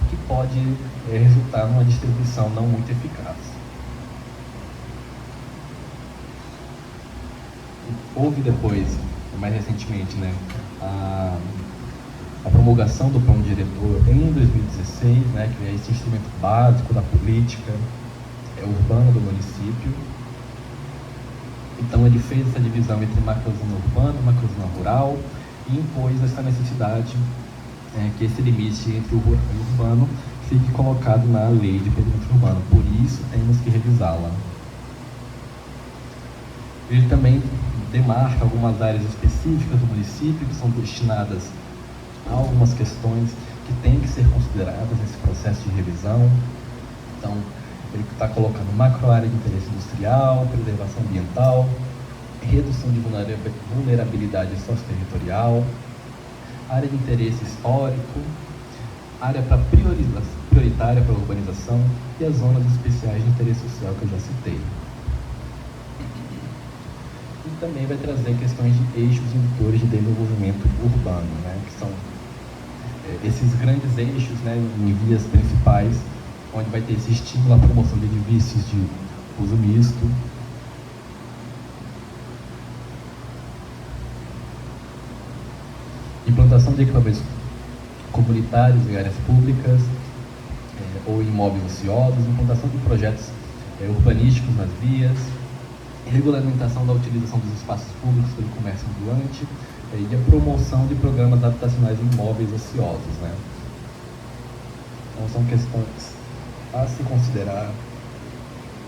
que pode resultar numa distribuição não muito eficaz. Houve depois, mais recentemente, né, a promulgação do plano diretor em 2016, né, que é esse instrumento básico da política urbana do município. Então ele fez essa divisão entre macrozona urbana e macrozona rural e impôs essa necessidade que esse limite entre o rural e o urbano fique colocado na lei de perímetro urbano. Por isso temos que revisá-la. Ele também demarca algumas áreas específicas do município que são destinadas a algumas questões que têm que ser consideradas nesse processo de revisão. Então, ele está colocando macro-área de interesse industrial, preservação ambiental, redução de vulnerabilidade socioterritorial, área de interesse histórico, área prioritária para a urbanização e as zonas especiais de interesse social que eu já citei. E também vai trazer questões de eixos indutores de desenvolvimento urbano, né, que são esses grandes eixos, né, em vias principais, onde vai ter esse estímulo à promoção de edifícios de uso misto. Implantação de equipamentos comunitários em áreas públicas ou imóveis ociosos, implantação de projetos urbanísticos nas vias, regulamentação da utilização dos espaços públicos pelo comércio ambulante e a promoção de programas habitacionais em imóveis ociosos, né? Então são questões a se considerar,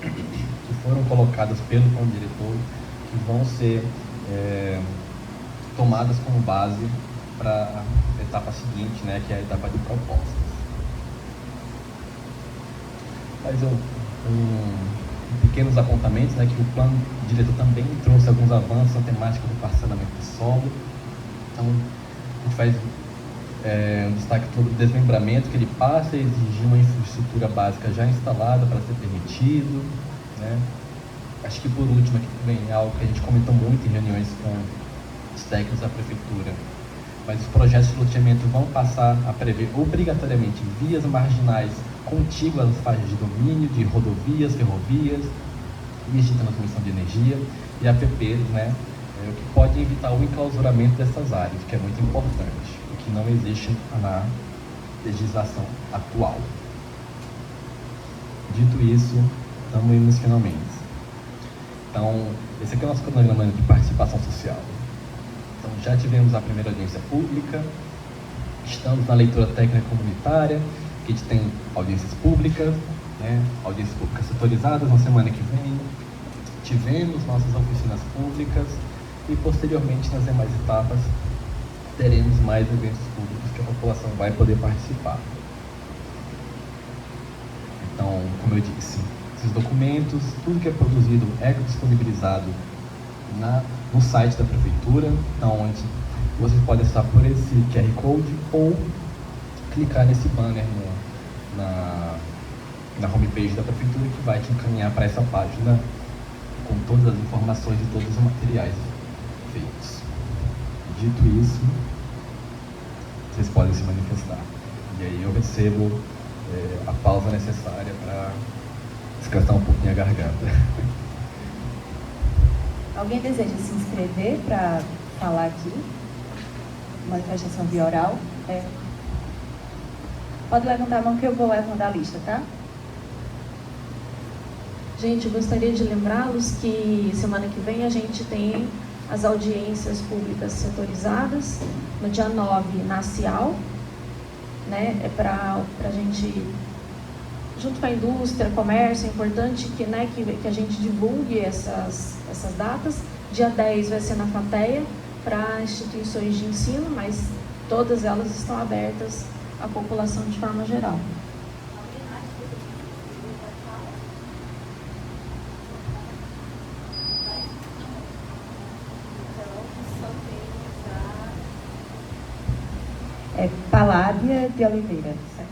que foram colocadas pelo plano diretor, que vão ser tomadas como base para a etapa seguinte, né, que é a etapa de propostas. Faz pequenos apontamentos, né, que o plano diretor também trouxe alguns avanços na temática do parcelamento do solo. Então, a gente faz um destaque sobre o desmembramento, que ele passa a exigir uma infraestrutura básica já instalada para ser permitido, né? Acho que por último aqui também é algo que a gente comentou muito em reuniões com os técnicos da prefeitura, mas os projetos de loteamento vão passar a prever obrigatoriamente vias marginais contíguas às faixas de domínio, de rodovias, ferrovias, vias de transmissão de energia e APPs, né? O que pode evitar o enclausuramento dessas áreas, que é muito importante, o que não existe na legislação atual. Dito isso, estamos indo nos finalmente. Então, esse aqui é o nosso cronograma de participação social. Então, já tivemos a primeira audiência pública, estamos na leitura técnica comunitária, que a gente tem audiências públicas, né, audiências públicas setorizadas na semana que vem. tivemos nossas oficinas públicas e, posteriormente, nas demais etapas, teremos mais eventos públicos que a população vai poder participar. Então, como eu disse, esses documentos, tudo que é produzido é disponibilizado no site da Prefeitura, onde vocês podem acessar por esse QR Code ou clicar nesse banner na homepage da Prefeitura, que vai te encaminhar para essa página com todas as informações e todos os materiais feitos. Dito isso, vocês podem se manifestar. E aí eu recebo a pausa necessária para descansar um pouquinho a garganta. Alguém deseja se inscrever para falar aqui? Manifestação via oral? Pode levantar a mão que eu vou levando a lista, tá? Gente, eu gostaria de lembrá-los que semana que vem a gente tem as audiências públicas setorizadas, no dia 9 na CIAL, né? É para a gente, junto com a indústria, comércio, é importante que a gente divulgue essas datas. Dia 10 vai ser na FATEA, para instituições de ensino, mas todas elas estão abertas à população de forma geral. Paládia de Oliveira, certo?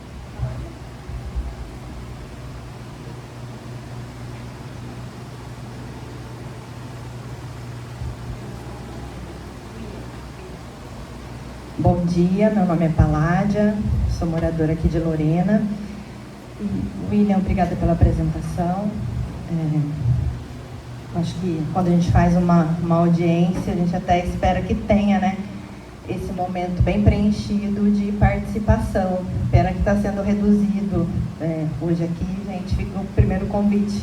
Bom dia, meu nome é Paládia, sou moradora aqui de Lorena. E, William, obrigada pela apresentação. Acho que quando a gente faz uma audiência, a gente até espera que tenha, né, esse momento bem preenchido de participação. Pena que está sendo reduzido hoje aqui, gente, fica o primeiro convite,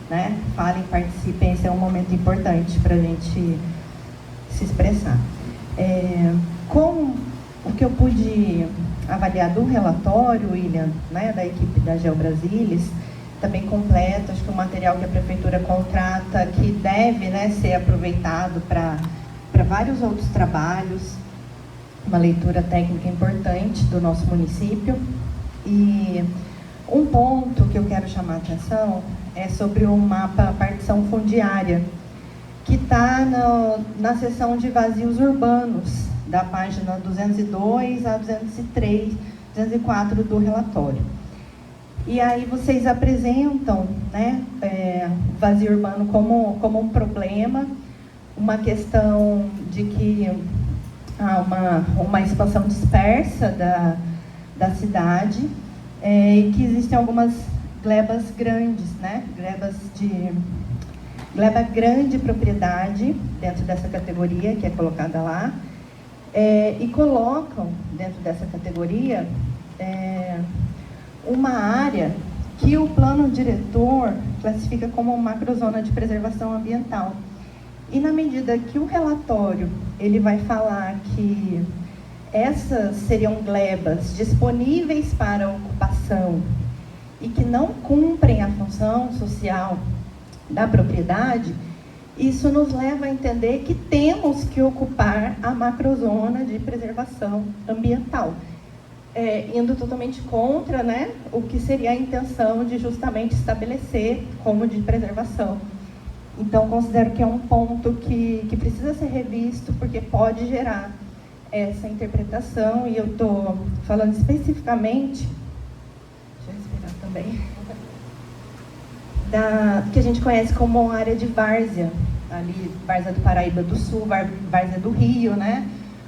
né? Falem, participem, esse é um momento importante para a gente se expressar. Com o que eu pude avaliar do relatório, William, né, da equipe da GeoBrasilis, também completo, acho que o material que a Prefeitura contrata, que deve, né, ser aproveitado para vários outros trabalhos, uma leitura técnica importante do nosso município. E um ponto que eu quero chamar a atenção é sobre o mapa partição fundiária, que está na seção de vazios urbanos, da página 202 a 203, 204 do relatório. E aí vocês apresentam, né, o vazio urbano como um problema, uma questão de que há uma expansão dispersa da cidade, e que existem algumas glebas grandes, né, gleba grande propriedade dentro dessa categoria que é colocada lá, e colocam dentro dessa categoria uma área que o plano diretor classifica como macrozona de preservação ambiental. E na medida que o relatório ele vai falar que essas seriam glebas disponíveis para ocupação e que não cumprem a função social da propriedade, isso nos leva a entender que temos que ocupar a macrozona de preservação ambiental, indo totalmente contra, né, o que seria a intenção de justamente estabelecer como de preservação. Então, considero que é um ponto que precisa ser revisto, porque pode gerar essa interpretação, e eu estou falando especificamente, deixa eu respirar também, que a gente conhece como área de várzea, ali, Várzea do Paraíba do Sul, Várzea do Rio, né?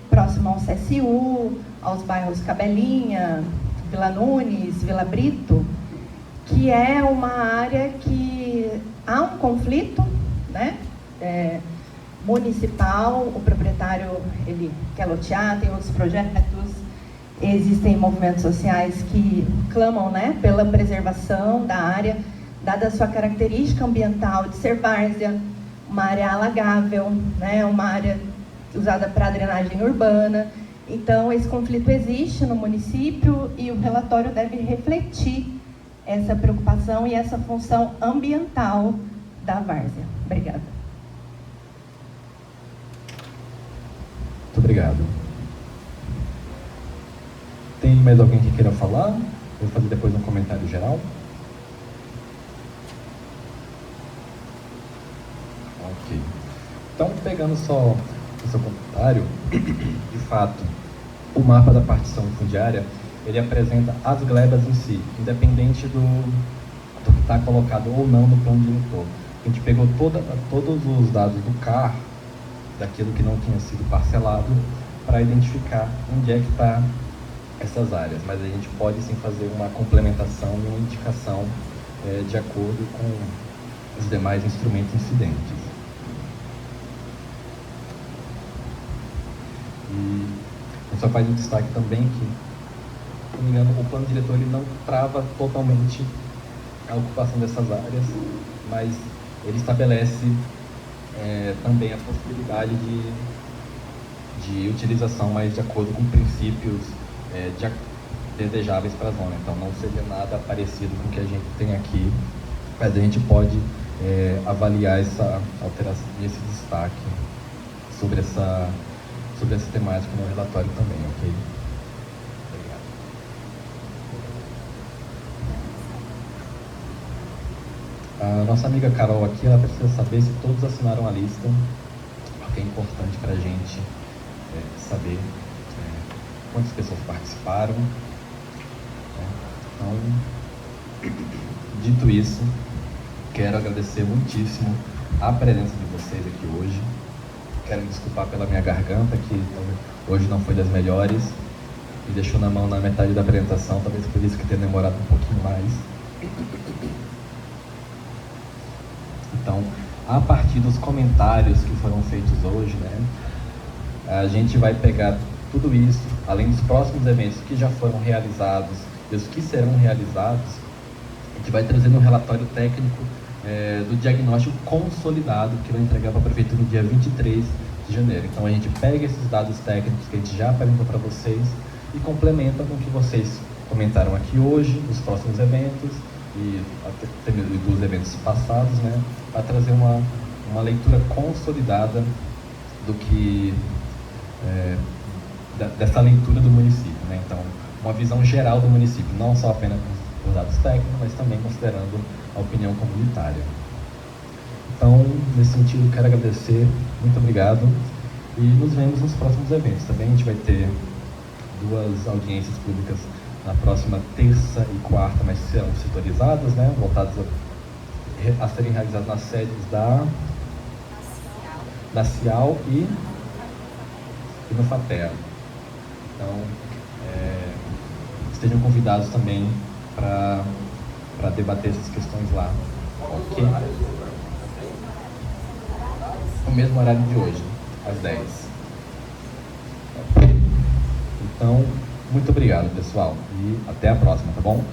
Próximo ao CSU, aos bairros Cabelinha, Vila Nunes, Vila Brito, que é uma área que há um conflito, né, municipal. O proprietário ele quer lotear, tem outros projetos, existem movimentos sociais que clamam, né, pela preservação da área, dada a sua característica ambiental de ser várzea, uma área alagável, né, uma área usada para drenagem urbana. Então, esse conflito existe no município e o relatório deve refletir essa preocupação e essa função ambiental da várzea. Obrigada. Muito obrigado. Tem mais alguém que queira falar? Vou fazer depois um comentário geral. Ok. Então, pegando só o seu comentário, de fato, o mapa da partição fundiária, ele apresenta as glebas em si, independente do que está colocado ou não no plano diretor. A gente pegou todos os dados do CAR, daquilo que não tinha sido parcelado, para identificar onde é que está essas áreas, mas a gente pode sim fazer uma complementação e uma indicação de acordo com os demais instrumentos incidentes. E só faz um destaque também que, se não me engano, o plano diretor ele não trava totalmente a ocupação dessas áreas, mas ele estabelece também a possibilidade de utilização, mas de acordo com princípios desejáveis para a zona. Então não seria nada parecido com o que a gente tem aqui, mas a gente pode avaliar essa alteração e esse destaque sobre essa temática no relatório também, ok? Obrigado. A nossa amiga Carol aqui, ela precisa saber se todos assinaram a lista, porque é importante para a gente saber quantas pessoas participaram. Então, dito isso, quero agradecer muitíssimo a presença de vocês aqui hoje. Quero me desculpar pela minha garganta, que hoje não foi das melhores, me deixou na mão na metade da apresentação, talvez por isso que tenha demorado um pouquinho mais. Então, a partir dos comentários que foram feitos hoje, a gente vai pegar tudo isso, além dos próximos eventos que já foram realizados e os que serão realizados, a gente vai trazendo um relatório técnico do diagnóstico consolidado que vai entregar para a Prefeitura no dia 23 de janeiro. Então a gente pega esses dados técnicos que a gente já apresentou para vocês e complementa com o que vocês comentaram aqui hoje, os próximos eventos e dos eventos passados, para trazer uma leitura consolidada do que dessa leitura do município, Então, uma visão geral do município, não só apenas com os dados técnicos, mas também considerando a opinião comunitária. Então, nesse sentido, quero agradecer, muito obrigado, e nos vemos nos próximos eventos. Também a gente vai ter 2 audiências públicas na próxima terça e quarta, mas serão setorizadas, voltadas a serem realizadas nas sedes da CIAL e no FATEA. Então, estejam convidados também para debater essas questões lá. Ok? No mesmo horário de hoje, às 10. Então, muito obrigado, pessoal, e até a próxima, tá bom?